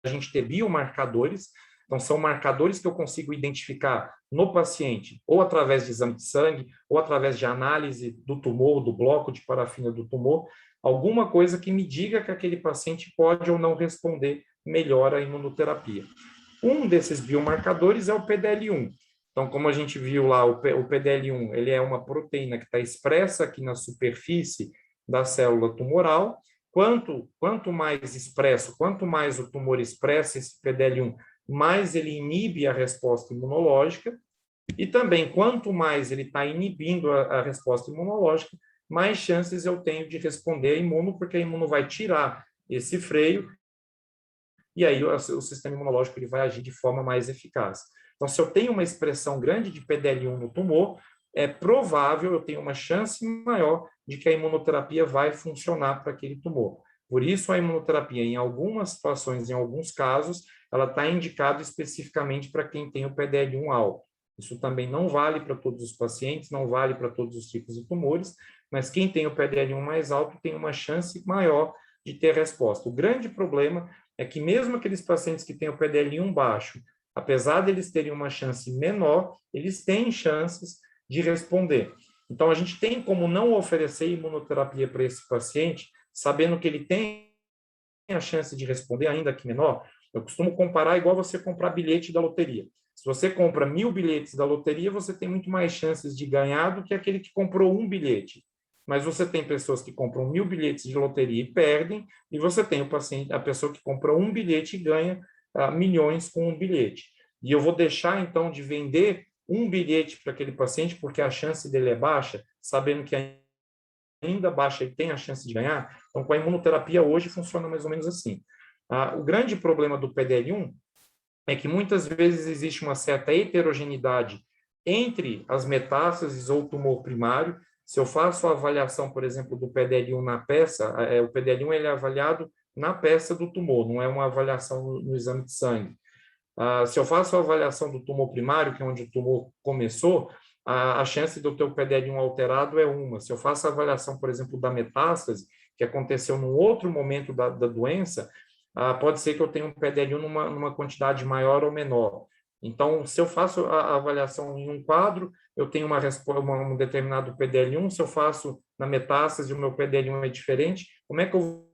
a gente ter biomarcadores, então são marcadores que eu consigo identificar no paciente, ou através de exame de sangue, ou através de análise do tumor, do bloco de parafina do tumor, alguma coisa que me diga que aquele paciente pode ou não responder melhor à imunoterapia. Um desses biomarcadores é o PDL1. Então, como a gente viu lá, o PDL1 ele é uma proteína que está expressa aqui na superfície da célula tumoral. Quanto mais expresso, quanto mais o tumor expressa esse PDL1, mais ele inibe a resposta imunológica. E também, quanto mais ele está inibindo a resposta imunológica, mais chances eu tenho de responder a imuno, porque a imuno vai tirar esse freio e aí o sistema imunológico ele vai agir de forma mais eficaz. Então, se eu tenho uma expressão grande de PDL1 no tumor, é provável, eu tenho uma chance maior de que a imunoterapia vai funcionar para aquele tumor. Por isso, a imunoterapia, em algumas situações, em alguns casos, ela está indicada especificamente para quem tem o PDL1 alto. Isso também não vale para todos os pacientes, não vale para todos os tipos de tumores, mas quem tem o PDL1 mais alto tem uma chance maior de ter resposta. O grande problema é que mesmo aqueles pacientes que têm o PDL1 baixo, apesar de eles terem uma chance menor, eles têm chances de responder. Então, a gente tem como não oferecer imunoterapia para esse paciente, sabendo que ele tem a chance de responder, ainda que menor. Eu costumo comparar igual você comprar bilhete da loteria. Se você compra 1000 bilhetes da loteria, você tem muito mais chances de ganhar do que aquele que comprou um bilhete. Mas você tem pessoas que compram 1000 bilhetes de loteria e perdem, e você tem a pessoa que compra um bilhete e ganha milhões com um bilhete. E eu vou deixar, então, de vender um bilhete para aquele paciente, porque a chance dele é baixa, sabendo que ainda baixa ele tem a chance de ganhar. Então, com a imunoterapia hoje funciona mais ou menos assim. O grande problema do PDL1 é que muitas vezes existe uma certa heterogeneidade entre as metástases ou tumor primário. Se eu faço a avaliação, por exemplo, do PDL1 na peça, o PDL1 ele é avaliado na peça do tumor, não é uma avaliação no exame de sangue. Se eu faço a avaliação do tumor primário, que é onde o tumor começou, a chance de eu ter o PDL1 alterado é uma. Se eu faço a avaliação, por exemplo, da metástase, que aconteceu num outro momento da doença, pode ser que eu tenha um PDL1 numa quantidade maior ou menor. Então, se eu faço a avaliação em um quadro, eu tenho um determinado PDL1. Se eu faço na metástase, o meu PDL1 é diferente. Como é que eu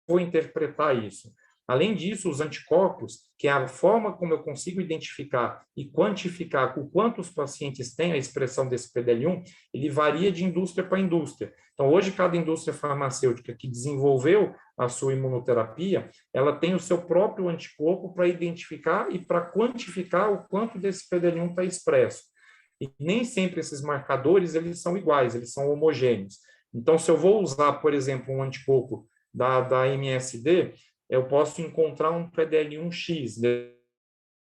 vou interpretar isso? Além disso, os anticorpos, que é a forma como eu consigo identificar e quantificar o quanto os pacientes têm a expressão desse PDL1, ele varia de indústria para indústria. Então, hoje, cada indústria farmacêutica que desenvolveu a sua imunoterapia, ela tem o seu próprio anticorpo para identificar e para quantificar o quanto desse PDL1 está expresso. E nem sempre esses marcadores eles são iguais, eles são homogêneos. Então, se eu vou usar, por exemplo, um anticorpo da MSD, eu posso encontrar um PDL1X,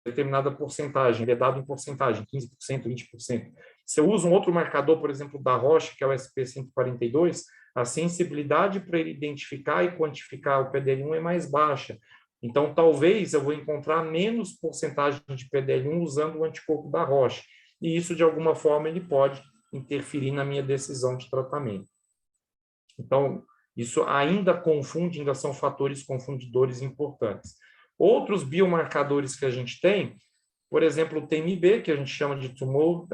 determinada porcentagem, ele é dado em porcentagem, 15%, 20%. Se eu uso um outro marcador, por exemplo, da Roche, que é o SP142, a sensibilidade para ele identificar e quantificar o PDL1 é mais baixa. Então, talvez eu vou encontrar menos porcentagem de PDL1 usando o anticorpo da Roche. E isso, de alguma forma, ele pode interferir na minha decisão de tratamento. Então, isso ainda são fatores confundidores importantes. Outros biomarcadores que a gente tem, por exemplo, o TMB, que a gente chama de Tumor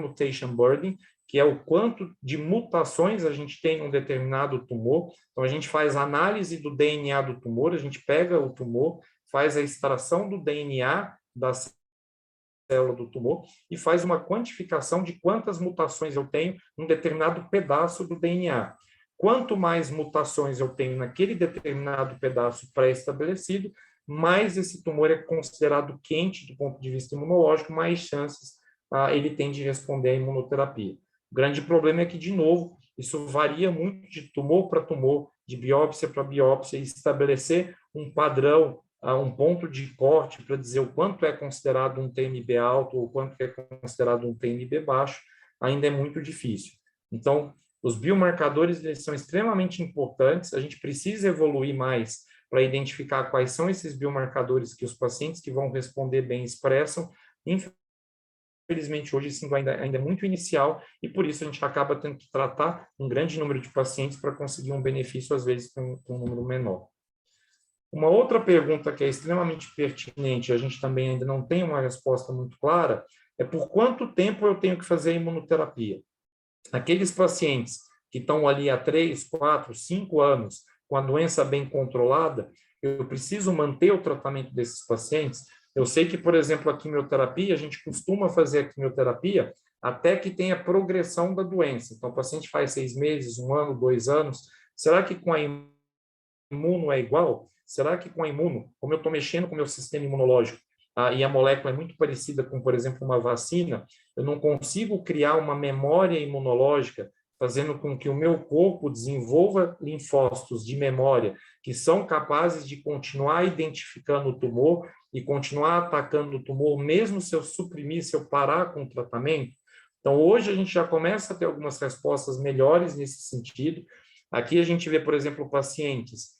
Mutation Burden, que é o quanto de mutações a gente tem em um determinado tumor. Então, a gente faz análise do DNA do tumor, a gente pega o tumor, faz a extração do DNA da célula do tumor e faz uma quantificação de quantas mutações eu tenho em um determinado pedaço do DNA. Quanto mais mutações eu tenho naquele determinado pedaço pré-estabelecido, mais esse tumor é considerado quente do ponto de vista imunológico, mais chances ele tem de responder à imunoterapia. O grande problema é que, de novo, isso varia muito de tumor para tumor, de biópsia para biópsia, e estabelecer um padrão um ponto de corte para dizer o quanto é considerado um TMB alto ou quanto é considerado um TMB baixo, ainda é muito difícil. Então, os biomarcadores eles são extremamente importantes, a gente precisa evoluir mais para identificar quais são esses biomarcadores que os pacientes que vão responder bem expressam. Infelizmente, hoje isso ainda é muito inicial e, por isso, a gente acaba tendo que tratar um grande número de pacientes para conseguir um benefício, às vezes, com um número menor. Uma outra pergunta que é extremamente pertinente, a gente também ainda não tem uma resposta muito clara, é por quanto tempo eu tenho que fazer a imunoterapia? Aqueles pacientes que estão ali há 3, 4, 5 anos com a doença bem controlada, eu preciso manter o tratamento desses pacientes. Eu sei que, por exemplo, a quimioterapia, a gente costuma fazer a quimioterapia até que tenha progressão da doença. Então, o paciente faz 6 meses, 1 ano, 2 anos. Será que com a imuno é igual? Será que com a imuno, como eu estou mexendo com o meu sistema imunológico, e a molécula é muito parecida com, por exemplo, uma vacina, eu não consigo criar uma memória imunológica, fazendo com que o meu corpo desenvolva linfócitos de memória que são capazes de continuar identificando o tumor e continuar atacando o tumor, mesmo se eu suprimir, se eu parar com o tratamento? Então, hoje a gente já começa a ter algumas respostas melhores nesse sentido. Aqui a gente vê, por exemplo, pacientes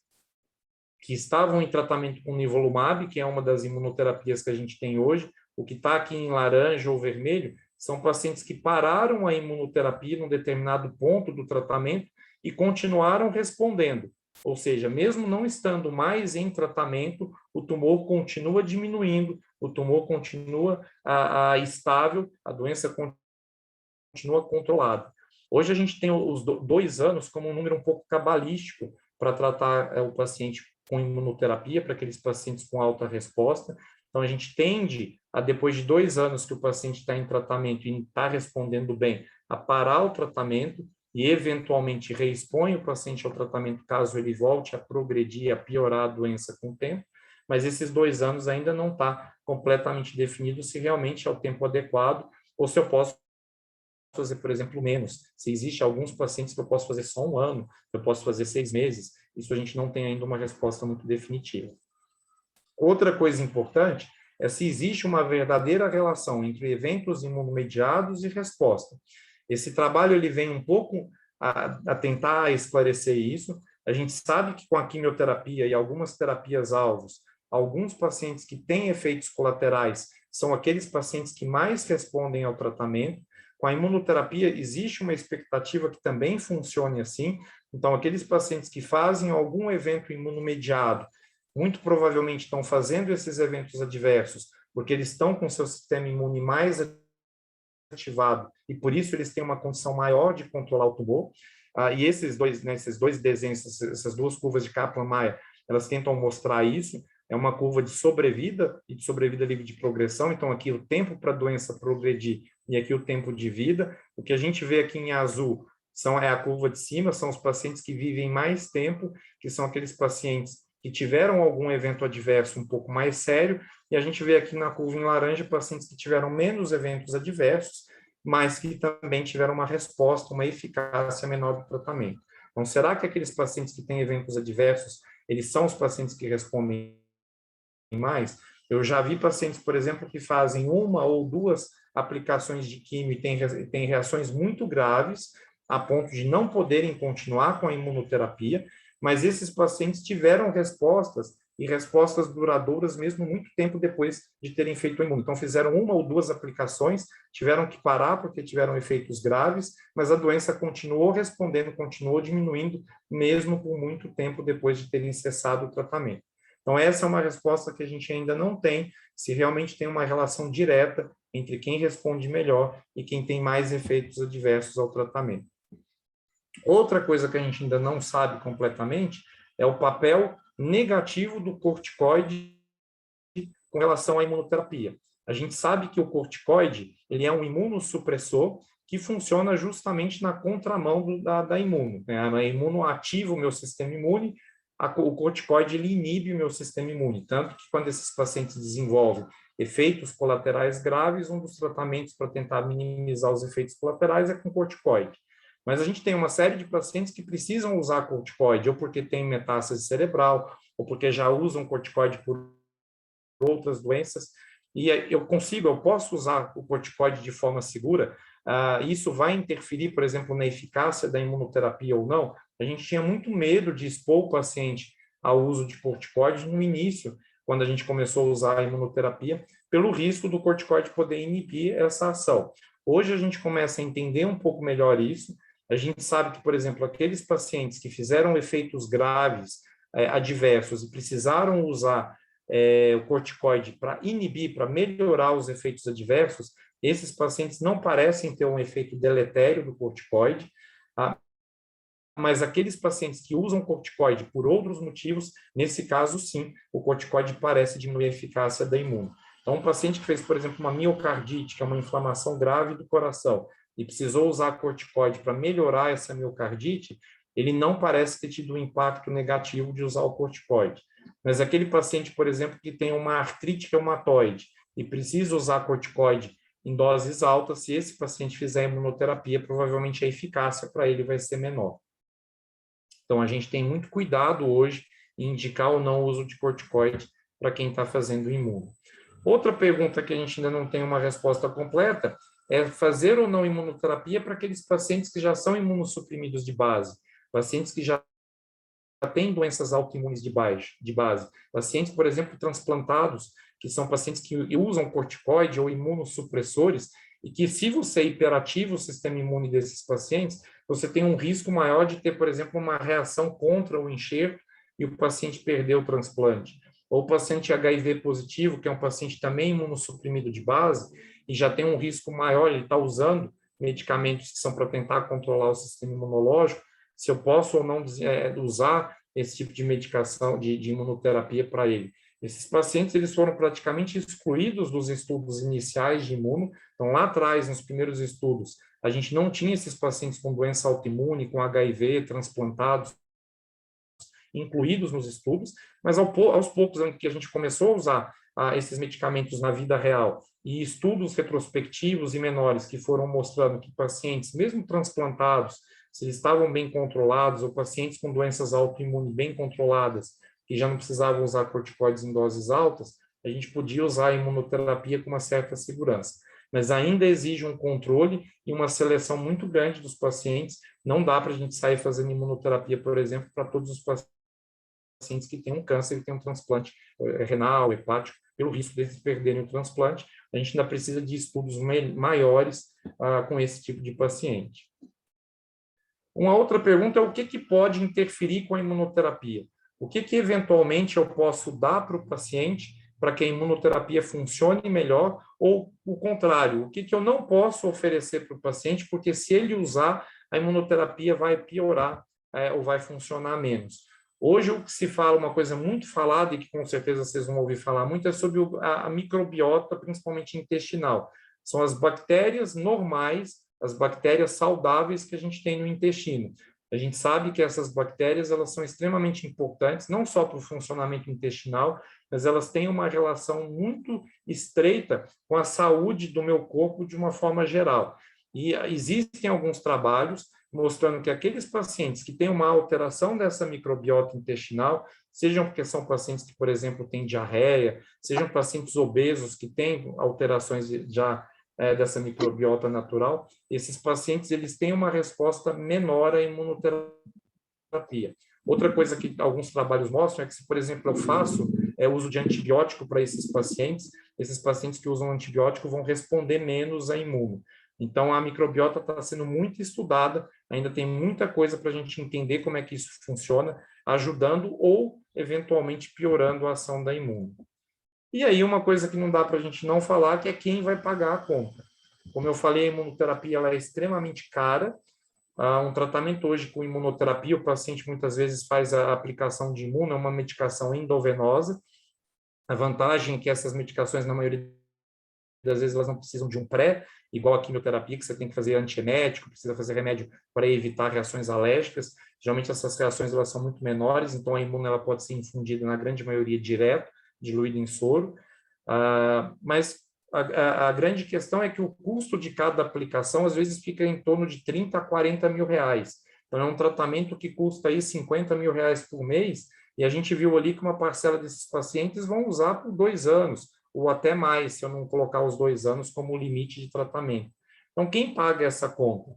que estavam em tratamento com nivolumab, que é uma das imunoterapias que a gente tem hoje. O que está aqui em laranja ou vermelho são pacientes que pararam a imunoterapia num determinado ponto do tratamento e continuaram respondendo. Ou seja, mesmo não estando mais em tratamento, o tumor continua diminuindo, o tumor continua estável, a doença continua controlada. Hoje a gente tem os 2 anos como um número um pouco cabalístico para tratar o paciente com imunoterapia, para aqueles pacientes com alta resposta. Então, a gente tende a, depois de 2 anos que o paciente está em tratamento e está respondendo bem, a parar o tratamento e, eventualmente, reexpõe o paciente ao tratamento caso ele volte a progredir, a piorar a doença com o tempo. Mas esses 2 anos ainda não está completamente definido se realmente é o tempo adequado ou se eu posso fazer, por exemplo, menos. Se existe alguns pacientes que eu posso fazer só 1 ano, eu posso fazer 6 meses, isso a gente não tem ainda uma resposta muito definitiva. Outra coisa importante é se existe uma verdadeira relação entre eventos imunomediados e resposta. Esse trabalho ele vem um pouco a tentar esclarecer isso. A gente sabe que com a quimioterapia e algumas terapias-alvos, alguns pacientes que têm efeitos colaterais são aqueles pacientes que mais respondem ao tratamento. Com a imunoterapia, existe uma expectativa que também funcione assim. Então, aqueles pacientes que fazem algum evento imunomediado, muito provavelmente estão fazendo esses eventos adversos, porque eles estão com seu sistema imune mais ativado, e por isso eles têm uma condição maior de controlar o tumor. E esses dois desenhos, essas 2 curvas de Kaplan-Meier, elas tentam mostrar isso. É uma curva de sobrevida e de sobrevida livre de progressão. Então, aqui o tempo para a doença progredir e aqui o tempo de vida. O que a gente vê aqui em azul é a curva de cima, são os pacientes que vivem mais tempo, que são aqueles pacientes que tiveram algum evento adverso um pouco mais sério, e a gente vê aqui na curva em laranja pacientes que tiveram menos eventos adversos, mas que também tiveram uma resposta, uma eficácia menor do tratamento. Então, será que aqueles pacientes que têm eventos adversos, eles são os pacientes que respondem mais? Eu já vi pacientes, por exemplo, que fazem 1 ou 2 aplicações de quimio e têm reações muito graves, a ponto de não poderem continuar com a imunoterapia, mas esses pacientes tiveram respostas, e respostas duradouras mesmo muito tempo depois de terem feito o imuno. Então, fizeram 1 ou 2 aplicações, tiveram que parar porque tiveram efeitos graves, mas a doença continuou respondendo, continuou diminuindo, mesmo por muito tempo depois de terem cessado o tratamento. Então, essa é uma resposta que a gente ainda não tem, se realmente tem uma relação direta entre quem responde melhor e quem tem mais efeitos adversos ao tratamento. Outra coisa que a gente ainda não sabe completamente é o papel negativo do corticoide com relação à imunoterapia. A gente sabe que o corticoide ele é um imunossupressor que funciona justamente na contramão da imuno. Né? A imuno ativa o meu sistema imune, o corticoide ele inibe o meu sistema imune. Tanto que quando esses pacientes desenvolvem efeitos colaterais graves, um dos tratamentos para tentar minimizar os efeitos colaterais é com corticoide. Mas a gente tem uma série de pacientes que precisam usar corticoide, ou porque tem metástase cerebral, ou porque já usam corticoide por outras doenças, e eu posso usar o corticoide de forma segura, isso vai interferir, por exemplo, na eficácia da imunoterapia ou não? A gente tinha muito medo de expor o paciente ao uso de corticoide no início, quando a gente começou a usar a imunoterapia, pelo risco do corticoide poder inibir essa ação. Hoje a gente começa a entender um pouco melhor isso. A gente sabe que, por exemplo, aqueles pacientes que fizeram efeitos graves, adversos, e precisaram usar o corticoide para inibir, para melhorar os efeitos adversos, esses pacientes não parecem ter um efeito deletério do corticoide, mas aqueles pacientes que usam corticoide por outros motivos, nesse caso, sim, o corticoide parece diminuir a eficácia da imuno. Então, um paciente que fez, por exemplo, uma miocardite, que é uma inflamação grave do coração, e precisou usar corticoide para melhorar essa miocardite, ele não parece ter tido um impacto negativo de usar o corticoide. Mas aquele paciente, por exemplo, que tem uma artrite reumatoide e precisa usar corticoide em doses altas, se esse paciente fizer imunoterapia, provavelmente a eficácia para ele vai ser menor. Então, a gente tem muito cuidado hoje em indicar ou não o uso de corticoide para quem está fazendo imuno. Outra pergunta que a gente ainda não tem uma resposta completa é fazer ou não imunoterapia para aqueles pacientes que já são imunossuprimidos de base, pacientes que já têm doenças autoimunes de base, pacientes, por exemplo, transplantados, que são pacientes que usam corticoide ou imunossupressores, e que, se você hiperativa o sistema imune desses pacientes, você tem um risco maior de ter, por exemplo, uma reação contra o enxerto e o paciente perder o transplante. Ou o paciente HIV positivo, que é um paciente também imunossuprimido de base, e já tem um risco maior, ele está usando medicamentos que são para tentar controlar o sistema imunológico, se eu posso ou não usar esse tipo de medicação, de imunoterapia para ele. Esses pacientes eles foram praticamente excluídos dos estudos iniciais de imuno. Então, lá atrás, nos primeiros estudos, a gente não tinha esses pacientes com doença autoimune, com HIV, transplantados, incluídos nos estudos, mas aos poucos que a gente começou a usar esses medicamentos na vida real e estudos retrospectivos e menores que foram mostrando que pacientes, mesmo transplantados, se eles estavam bem controlados, ou pacientes com doenças autoimunes bem controladas, que já não precisavam usar corticoides em doses altas, a gente podia usar a imunoterapia com uma certa segurança. Mas ainda exige um controle e uma seleção muito grande dos pacientes. Não dá para a gente sair fazendo imunoterapia, por exemplo, para todos os pacientes que têm um câncer e têm um transplante renal, hepático, pelo risco deles perderem o transplante. A gente ainda precisa de estudos maiores com esse tipo de paciente. Uma outra pergunta é o que pode interferir com a imunoterapia? O que eventualmente eu posso dar para o paciente para que a imunoterapia funcione melhor, ou o contrário, o que eu não posso oferecer para o paciente, porque se ele usar, a imunoterapia vai piorar ou vai funcionar menos. Hoje, o que se fala, uma coisa muito falada, e que com certeza vocês vão ouvir falar muito, é sobre a microbiota, principalmente intestinal. São as bactérias normais, as bactérias saudáveis que a gente tem no intestino. A gente sabe que essas bactérias elas são extremamente importantes, não só para o funcionamento intestinal, mas elas têm uma relação muito estreita com a saúde do meu corpo de uma forma geral. E existem alguns trabalhos mostrando que aqueles pacientes que têm uma alteração dessa microbiota intestinal, sejam porque são pacientes que, por exemplo, têm diarreia, sejam pacientes obesos que têm alterações já dessa microbiota natural, esses pacientes eles têm uma resposta menor à imunoterapia. Outra coisa que alguns trabalhos mostram é que, se, por exemplo, eu faço uso de antibiótico para esses pacientes que usam antibiótico vão responder menos à imuno. Então, a microbiota está sendo muito estudada, ainda tem muita coisa para a gente entender como é que isso funciona, ajudando ou, eventualmente, piorando a ação da imuno. E aí, uma coisa que não dá para a gente não falar, que é quem vai pagar a conta. Como eu falei, a imunoterapia ela é extremamente cara. Um tratamento hoje com imunoterapia, o paciente muitas vezes faz a aplicação de imuno, é uma medicação endovenosa. A vantagem é que essas medicações, na maioria das vezes, elas não precisam de um pré, igual a quimioterapia, que você tem que fazer antiemético, precisa fazer remédio para evitar reações alérgicas. Geralmente, essas reações elas são muito menores, então a imuno ela pode ser infundida, na grande maioria, direto, diluído em soro. Mas a grande questão é que o custo de cada aplicação, às vezes, fica em torno de 30 a 40 mil reais. Então, é um tratamento que custa aí 50 mil reais por mês, E a gente viu ali que uma parcela desses pacientes vão usar por 2 anos, ou até mais, se eu não colocar os 2 anos como limite de tratamento. Então, quem paga essa conta?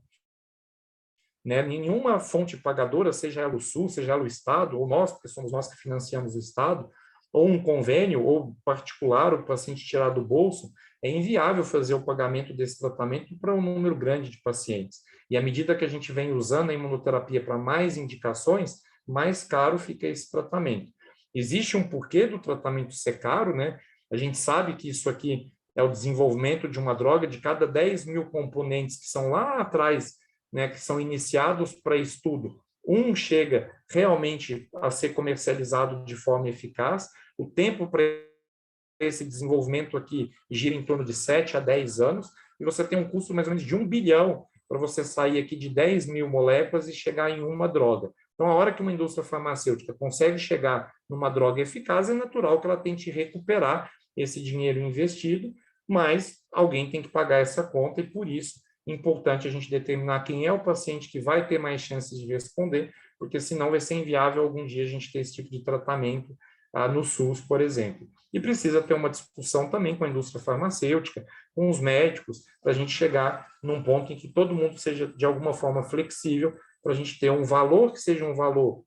Né? Nenhuma fonte pagadora, seja ela o SUS, seja ela o Estado, ou nós, porque somos nós que financiamos o Estado, ou um convênio, ou particular, o paciente tirar do bolso, é inviável fazer o pagamento desse tratamento para um número grande de pacientes. E à medida que a gente vem usando a imunoterapia para mais indicações, mais caro fica esse tratamento. Existe um porquê do tratamento ser caro, né? A gente sabe que isso aqui é o desenvolvimento de uma droga, de cada 10 mil componentes que são lá atrás, né, que são iniciados para estudo, um chega realmente a ser comercializado de forma eficaz. O tempo para esse desenvolvimento aqui gira em torno de 7 a 10 anos, e você tem um custo mais ou menos de 1 bilhão para você sair aqui de 10 mil moléculas e chegar em uma droga. Então, a hora que uma indústria farmacêutica consegue chegar numa droga eficaz, é natural que ela tente recuperar esse dinheiro investido, mas alguém tem que pagar essa conta, e por isso é importante a gente determinar quem é o paciente que vai ter mais chances de responder, porque senão vai ser inviável algum dia a gente ter esse tipo de tratamento no SUS, por exemplo. E precisa ter uma discussão também com a indústria farmacêutica, com os médicos, para a gente chegar num ponto em que todo mundo seja, de alguma forma, flexível, para a gente ter um valor que seja um valor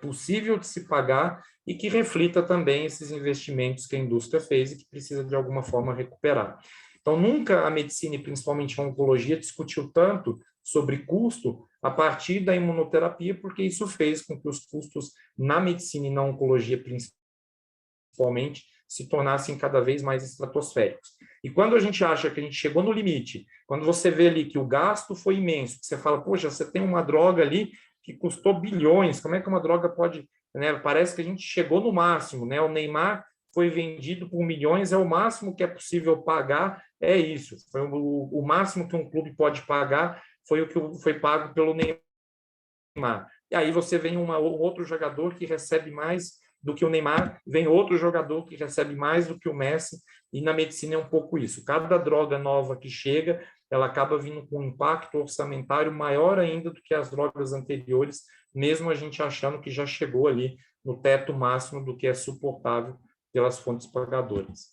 possível de se pagar e que reflita também esses investimentos que a indústria fez e que precisa, de alguma forma, recuperar. Então, nunca a medicina, e principalmente a oncologia, discutiu tanto sobre custo a partir da imunoterapia, porque isso fez com que os custos na medicina e na oncologia, principalmente, se tornassem cada vez mais estratosféricos. E quando a gente acha que a gente chegou no limite, quando você vê ali que o gasto foi imenso, que você fala, poxa, você tem uma droga ali que custou bilhões, como é que uma droga pode... Né? Parece que a gente chegou no máximo, né? O Neymar foi vendido por milhões, é o máximo que é possível pagar, é isso. Foi o máximo que um clube pode pagar, foi o que foi pago pelo Neymar. E aí você vem um outro jogador que recebe mais do que o Neymar, vem outro jogador que recebe mais do que o Messi, e na medicina é um pouco isso. Cada droga nova que chega, ela acaba vindo com um impacto orçamentário maior ainda do que as drogas anteriores, mesmo a gente achando que já chegou ali no teto máximo do que é suportável pelas fontes pagadoras.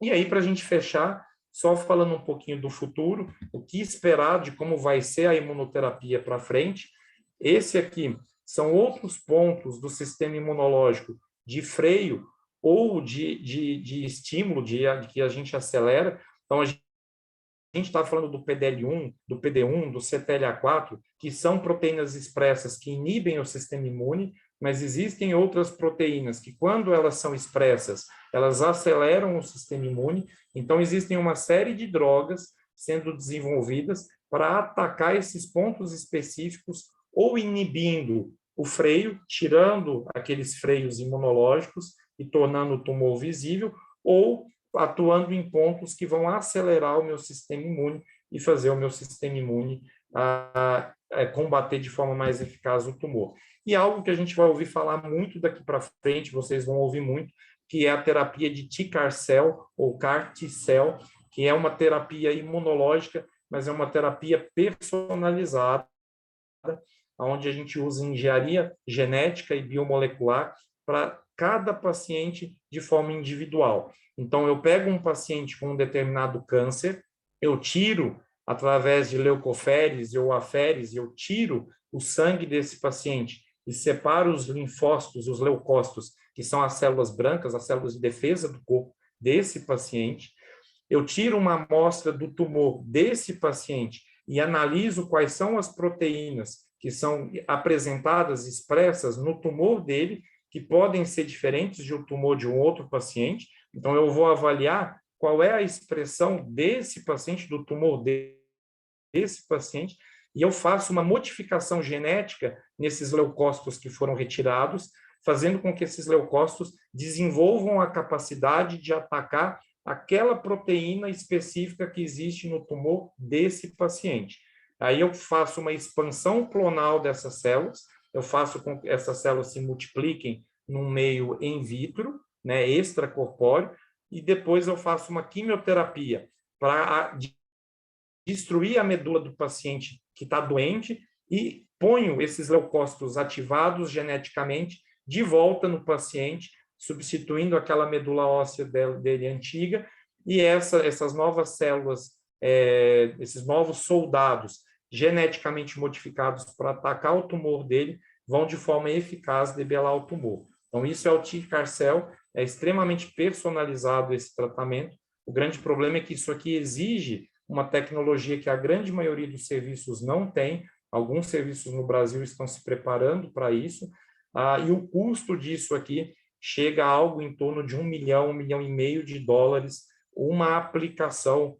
E aí, para a gente fechar, só falando um pouquinho do futuro, o que esperar de como vai ser a imunoterapia para frente. Esse aqui são outros pontos do sistema imunológico de freio ou de estímulo, de que a gente acelera. Então, a gente está falando do PDL1, do PD1, do CTLA4, que são proteínas expressas que inibem o sistema imune, mas existem outras proteínas que, quando elas são expressas, elas aceleram o sistema imune. Então, existem uma série de drogas sendo desenvolvidas para atacar esses pontos específicos, ou inibindo o freio, tirando aqueles freios imunológicos e tornando o tumor visível, ou atuando em pontos que vão acelerar o meu sistema imune e fazer o meu sistema imune combater de forma mais eficaz o tumor. E algo que a gente vai ouvir falar muito daqui para frente, vocês vão ouvir muito, que é a terapia de T-CAR-cell ou CAR-T-cell, que é uma terapia imunológica, mas é uma terapia personalizada, onde a gente usa engenharia genética e biomolecular para cada paciente de forma individual. Então, eu pego um paciente com um determinado câncer, eu tiro, através de leucoférese ou aférese, eu tiro o sangue desse paciente e separo os linfócitos, os leucócitos, que são as células brancas, as células de defesa do corpo desse paciente. Eu tiro uma amostra do tumor desse paciente e analiso quais são as proteínas que são apresentadas, expressas no tumor dele, que podem ser diferentes de um tumor de um outro paciente. Então, eu vou avaliar qual é a expressão desse paciente, do tumor desse paciente, e eu faço uma modificação genética nesses leucócitos que foram retirados, fazendo com que esses leucócitos desenvolvam a capacidade de atacar aquela proteína específica que existe no tumor desse paciente. Aí eu faço uma expansão clonal dessas células, eu faço com que essas células se multipliquem num meio in vitro, né, extracorpóreo, e depois eu faço uma quimioterapia para destruir a medula do paciente que está doente e ponho esses leucócitos ativados geneticamente de volta no paciente, substituindo aquela medula óssea dele antiga, e essas novas células, esses novos soldados geneticamente modificados para atacar o tumor dele, vão de forma eficaz debelar o tumor. Então, isso é o T-Carcel, é extremamente personalizado esse tratamento. O grande problema é que isso aqui exige uma tecnologia que a grande maioria dos serviços não tem. Alguns serviços no Brasil estão se preparando para isso, e o custo disso aqui chega a algo em torno de 1 milhão, 1,5 milhão de dólares, uma aplicação,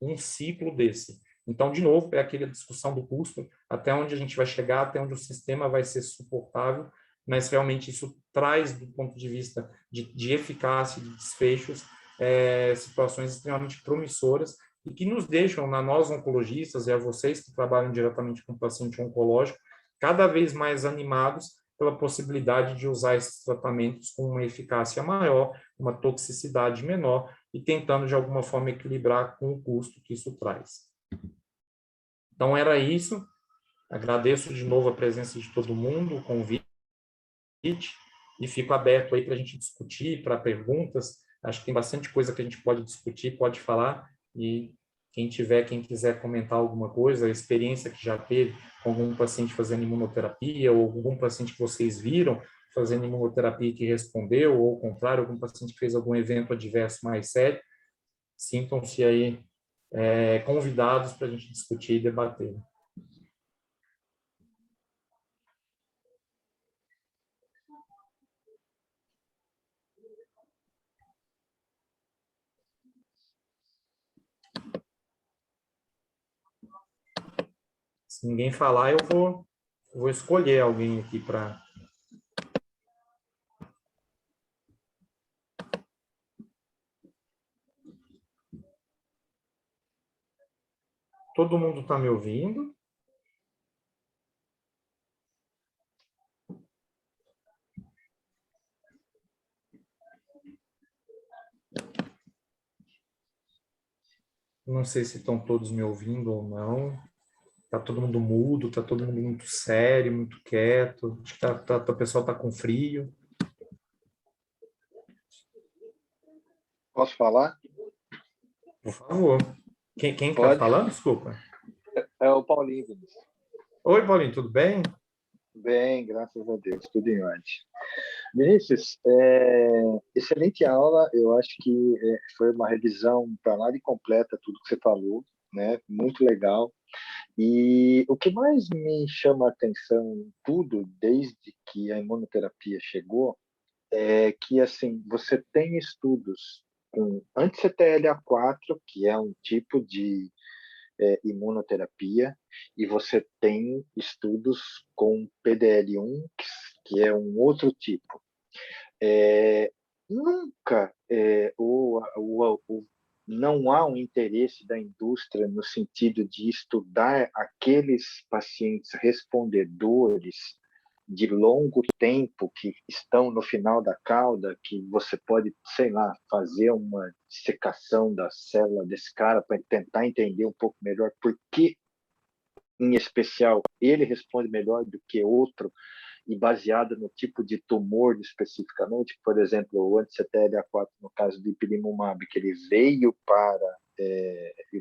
um ciclo desse. Então, de novo, é aquela discussão do custo, até onde a gente vai chegar, até onde o sistema vai ser suportável, mas realmente isso traz, do ponto de vista de eficácia, de desfechos, situações extremamente promissoras e que nos deixam, nós oncologistas e a vocês que trabalham diretamente com o paciente oncológico, cada vez mais animados pela possibilidade de usar esses tratamentos com uma eficácia maior, uma toxicidade menor e tentando, de alguma forma, equilibrar com o custo que isso traz. Então, era isso. Agradeço de novo a presença de todo mundo, o convite, e fico aberto aí para a gente discutir, para perguntas. Acho que tem bastante coisa que a gente pode discutir, pode falar, e quem quiser comentar alguma coisa, a experiência que já teve com algum paciente fazendo imunoterapia, ou algum paciente que vocês viram fazendo imunoterapia e que respondeu, ou ao contrário, algum paciente que fez algum evento adverso mais sério, sintam-se aí convidados para a gente discutir e debater. Se ninguém falar, eu vou escolher alguém aqui para... Todo mundo está me ouvindo? Não sei se estão todos me ouvindo ou não. Está todo mundo mudo, está todo mundo muito sério, muito quieto. Acho que o pessoal está com frio. Posso falar? Por favor. Quem está Pode. falando? Desculpa. É o Paulinho, Vinícius. Oi, Paulinho, tudo bem? Bem, graças a Deus, tudo em ordem. Vinícius, excelente aula. Eu acho que foi uma revisão para lá de completa tudo que você falou, né? Muito legal. E o que mais me chama a atenção em tudo, desde que a imunoterapia chegou, é que assim você tem estudos com anti-CTLA-4, que é um tipo de imunoterapia, e você tem estudos com PDL1, que é um outro tipo. Nunca não há um interesse da indústria no sentido de estudar aqueles pacientes respondedores de longo tempo que estão no final da cauda, que você pode, sei lá, fazer uma dissecação da célula desse cara para tentar entender um pouco melhor por que, em especial, ele responde melhor do que outro, e baseado no tipo de tumor especificamente. Por exemplo, o anti-CTLA-4, no caso do ipilimumab, que ele veio para,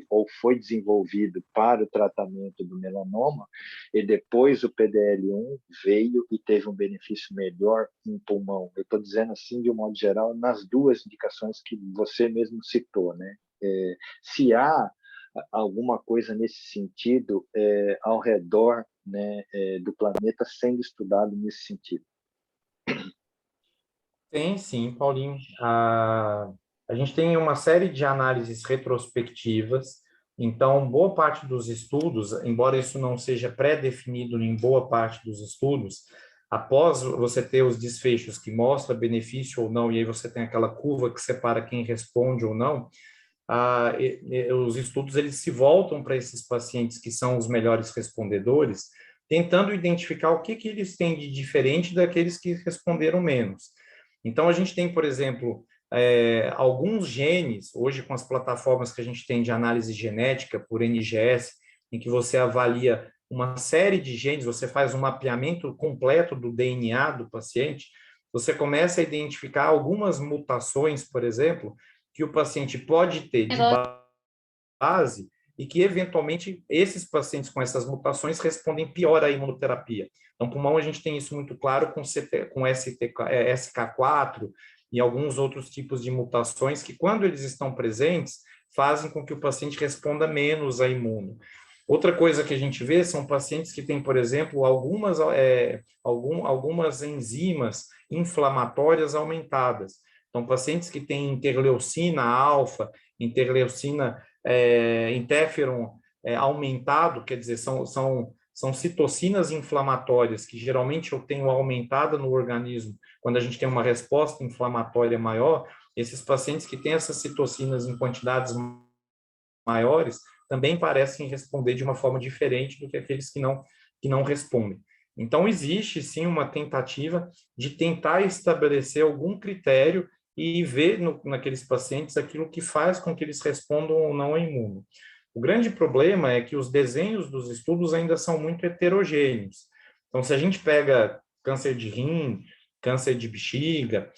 ou foi desenvolvido para o tratamento do melanoma, e depois o PDL1 veio e teve um benefício melhor em pulmão. Eu estou dizendo assim, de um modo geral, nas duas indicações que você mesmo citou, né? Se há alguma coisa nesse sentido ao redor, né, do planeta sendo estudado nesse sentido. Tem, sim, Paulinho. A gente tem uma série de análises retrospectivas, então, boa parte dos estudos, embora isso não seja pré-definido em boa parte dos estudos, após você ter os desfechos que mostram benefício ou não, e aí você tem aquela curva que separa quem responde ou não, os estudos eles se voltam para esses pacientes que são os melhores respondedores, tentando identificar o que eles têm de diferente daqueles que responderam menos. Então, a gente tem, por exemplo, alguns genes, hoje com as plataformas que a gente tem de análise genética por NGS, em que você avalia uma série de genes, você faz um mapeamento completo do DNA do paciente, você começa a identificar algumas mutações, por exemplo, que o paciente pode ter de base e que, eventualmente, esses pacientes com essas mutações respondem pior à imunoterapia. Então, pulmão, a gente tem isso muito claro com SK4 e alguns outros tipos de mutações que, quando eles estão presentes, fazem com que o paciente responda menos à imuno. Outra coisa que a gente vê são pacientes que têm, por exemplo, algumas enzimas inflamatórias aumentadas. Então, pacientes que têm interleucina alfa, interleucina interferon aumentado, quer dizer, são citocinas inflamatórias que geralmente eu tenho aumentada no organismo quando a gente tem uma resposta inflamatória maior. Esses pacientes que têm essas citocinas em quantidades maiores também parecem responder de uma forma diferente do que aqueles que não respondem. Então, existe sim uma tentativa de tentar estabelecer algum critério e ver naqueles pacientes aquilo que faz com que eles respondam ou não à imuno. O grande problema é que os desenhos dos estudos ainda são muito heterogêneos. Então, se a gente pega câncer de rim, câncer de bexiga,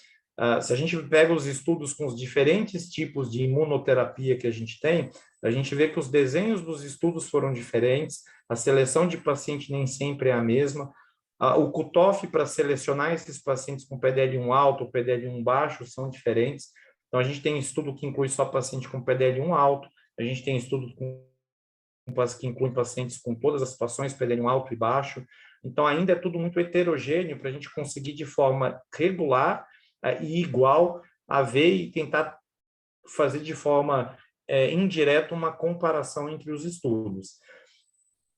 se a gente pega os estudos com os diferentes tipos de imunoterapia que a gente tem, a gente vê que os desenhos dos estudos foram diferentes, a seleção de paciente nem sempre é a mesma, o cutoff para selecionar esses pacientes com PDL1 alto ou PDL1 baixo são diferentes. Então, a gente tem estudo que inclui só paciente com PDL1 alto, a gente tem estudo que inclui pacientes com todas as situações, PDL1 alto e baixo. Então, ainda é tudo muito heterogêneo para a gente conseguir de forma regular e igual a ver e tentar fazer de forma indireta uma comparação entre os estudos.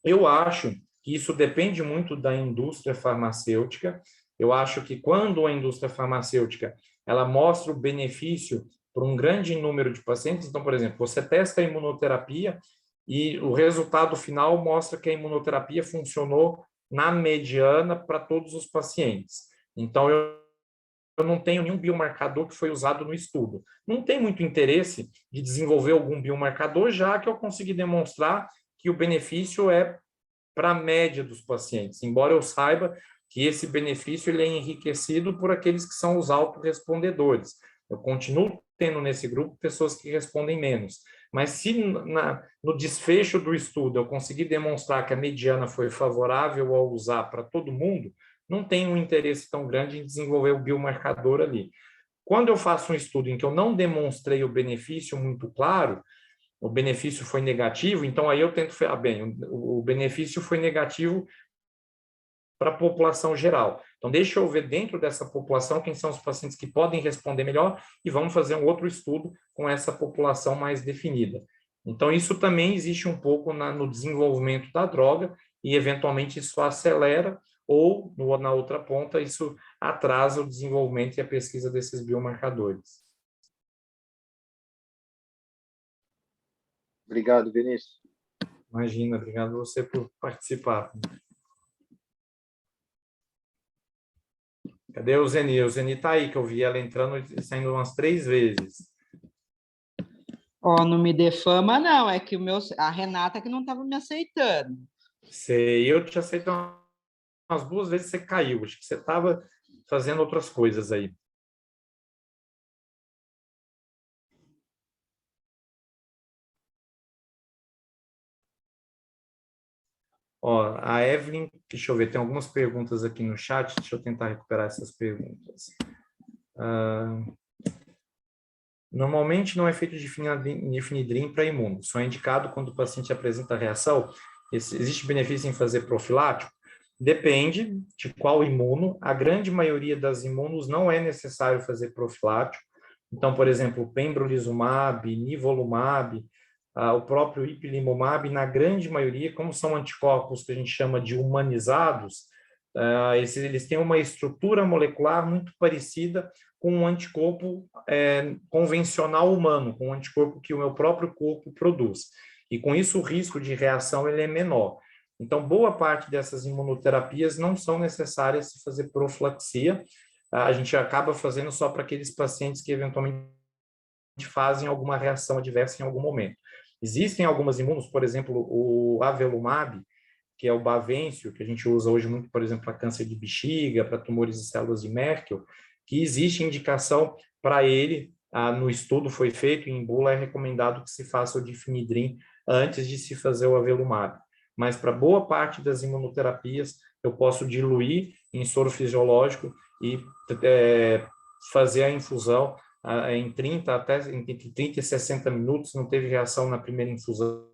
Eu acho que isso depende muito da indústria farmacêutica. Eu acho que quando a indústria farmacêutica ela mostra o benefício para um grande número de pacientes, então, por exemplo, você testa a imunoterapia e o resultado final mostra que a imunoterapia funcionou na mediana para todos os pacientes. Então, eu não tenho nenhum biomarcador que foi usado no estudo. Não tem muito interesse de desenvolver algum biomarcador, já que eu consegui demonstrar que o benefício é para a média dos pacientes, embora eu saiba que esse benefício ele é enriquecido por aqueles que são os autorrespondedores. Eu continuo tendo nesse grupo pessoas que respondem menos. Mas se no desfecho do estudo eu conseguir demonstrar que a mediana foi favorável ao usar para todo mundo, não tem um interesse tão grande em desenvolver o biomarcador ali. Quando eu faço um estudo em que eu não demonstrei o benefício muito claro, o benefício foi negativo, então aí eu tento falar, bem, o benefício foi negativo para a população geral. Então, deixa eu ver dentro dessa população quem são os pacientes que podem responder melhor e vamos fazer um outro estudo com essa população mais definida. Então, isso também existe um pouco no desenvolvimento da droga e, eventualmente, isso acelera ou, na outra ponta, isso atrasa o desenvolvimento e a pesquisa desses biomarcadores. Obrigado, Vinícius. Imagina, obrigado você por participar. Cadê o Zeni? O Zeni está aí, que eu vi ela entrando e saindo umas 3 vezes. Não me dê fama, não. É que a Renata que não estava me aceitando. Sei, eu te aceito umas 2 vezes, você caiu. Acho que você estava fazendo outras coisas aí. A Evelyn, deixa eu ver, tem algumas perguntas aqui no chat, deixa eu tentar recuperar essas perguntas. Normalmente não é feito difenidrin para imuno, só é indicado quando o paciente apresenta reação. Existe benefício em fazer profilático? Depende de qual imuno. A grande maioria das imunos não é necessário fazer profilático. Então, por exemplo, pembrolizumab, nivolumab, o próprio ipilimumab, na grande maioria, como são anticorpos que a gente chama de humanizados, eles têm uma estrutura molecular muito parecida com um anticorpo convencional humano, com um anticorpo que o meu próprio corpo produz. E com isso o risco de reação ele é menor. Então, boa parte dessas imunoterapias não são necessárias se fazer profilaxia. A gente acaba fazendo só para aqueles pacientes que eventualmente fazem alguma reação adversa em algum momento. Existem algumas imunos, por exemplo, o avelumab, que é o Bavencio, que a gente usa hoje muito, por exemplo, para câncer de bexiga, para tumores de células de Merkel, que existe indicação para ele, no estudo foi feito, em bula é recomendado que se faça o difenidrim antes de se fazer o avelumab. Mas para boa parte das imunoterapias, eu posso diluir em soro fisiológico e fazer a infusão em 30 até entre 30 e 60 minutos. Não teve reação na primeira infusão,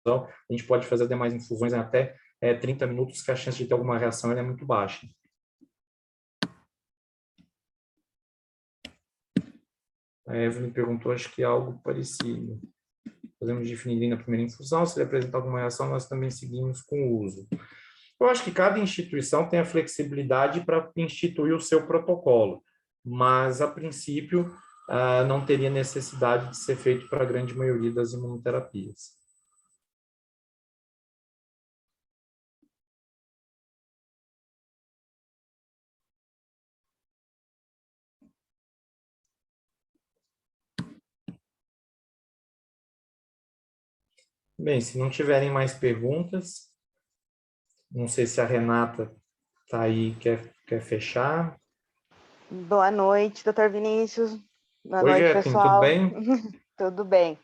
a gente pode fazer demais infusões em até 30 minutos, que a chance de ter alguma reação é muito baixa. A Evelyn perguntou, acho que algo parecido. Fazemos difenidrim na primeira infusão, se ele apresentar alguma reação, nós também seguimos com o uso. Eu acho que cada instituição tem a flexibilidade para instituir o seu protocolo, mas, a princípio, não teria necessidade de ser feito para a grande maioria das imunoterapias. Bem, se não tiverem mais perguntas, não sei se a Renata está aí, quer fechar. Boa noite, doutor Vinícius. Boa Oi, noite, Kathleen, pessoal. tudo bem? Tudo bem.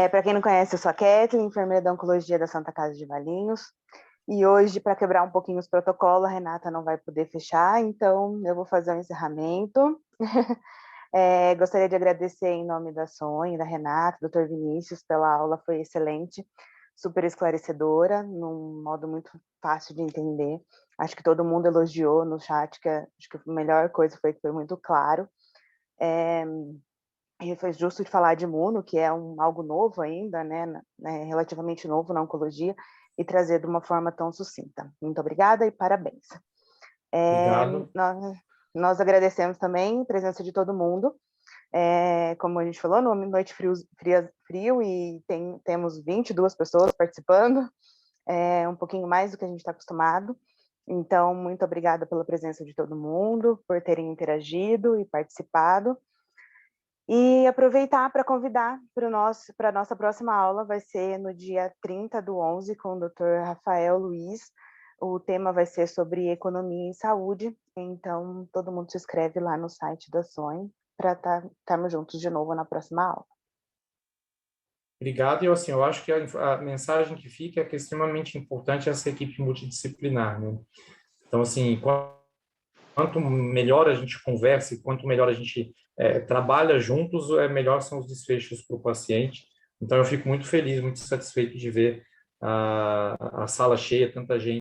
Para quem não conhece, eu sou a Kathleen, enfermeira da Oncologia da Santa Casa de Valinhos. E hoje, para quebrar um pouquinho os protocolos, a Renata não vai poder fechar, então eu vou fazer um encerramento. Gostaria de agradecer em nome da Sônia, da Renata, doutor Vinícius, pela aula, foi excelente, super esclarecedora, num modo muito fácil de entender. Acho que todo mundo elogiou no chat, acho que a melhor coisa foi que foi muito claro. E foi justo de falar de imuno, que é algo novo ainda, né, relativamente novo na oncologia, e trazer de uma forma tão sucinta. Muito obrigada e parabéns. Obrigado. Nós agradecemos também a presença de todo mundo. Como a gente falou, no Noite Frio e temos 22 pessoas participando, um pouquinho mais do que a gente está acostumado. Então, muito obrigada pela presença de todo mundo, por terem interagido e participado. E aproveitar para convidar para a nossa próxima aula, vai ser no dia 30/11, com o Dr. Rafael Luiz. O tema vai ser sobre economia e saúde, então todo mundo se inscreve lá no site da SOEM para estarmos juntos de novo na próxima aula. Obrigado. E assim, eu acho que a mensagem que fica é que é extremamente importante essa equipe multidisciplinar, né? Então, assim, quanto melhor a gente conversa e quanto melhor a gente trabalha juntos, melhor são os desfechos para o paciente. Então, eu fico muito feliz, muito satisfeito de ver a sala cheia, tanta gente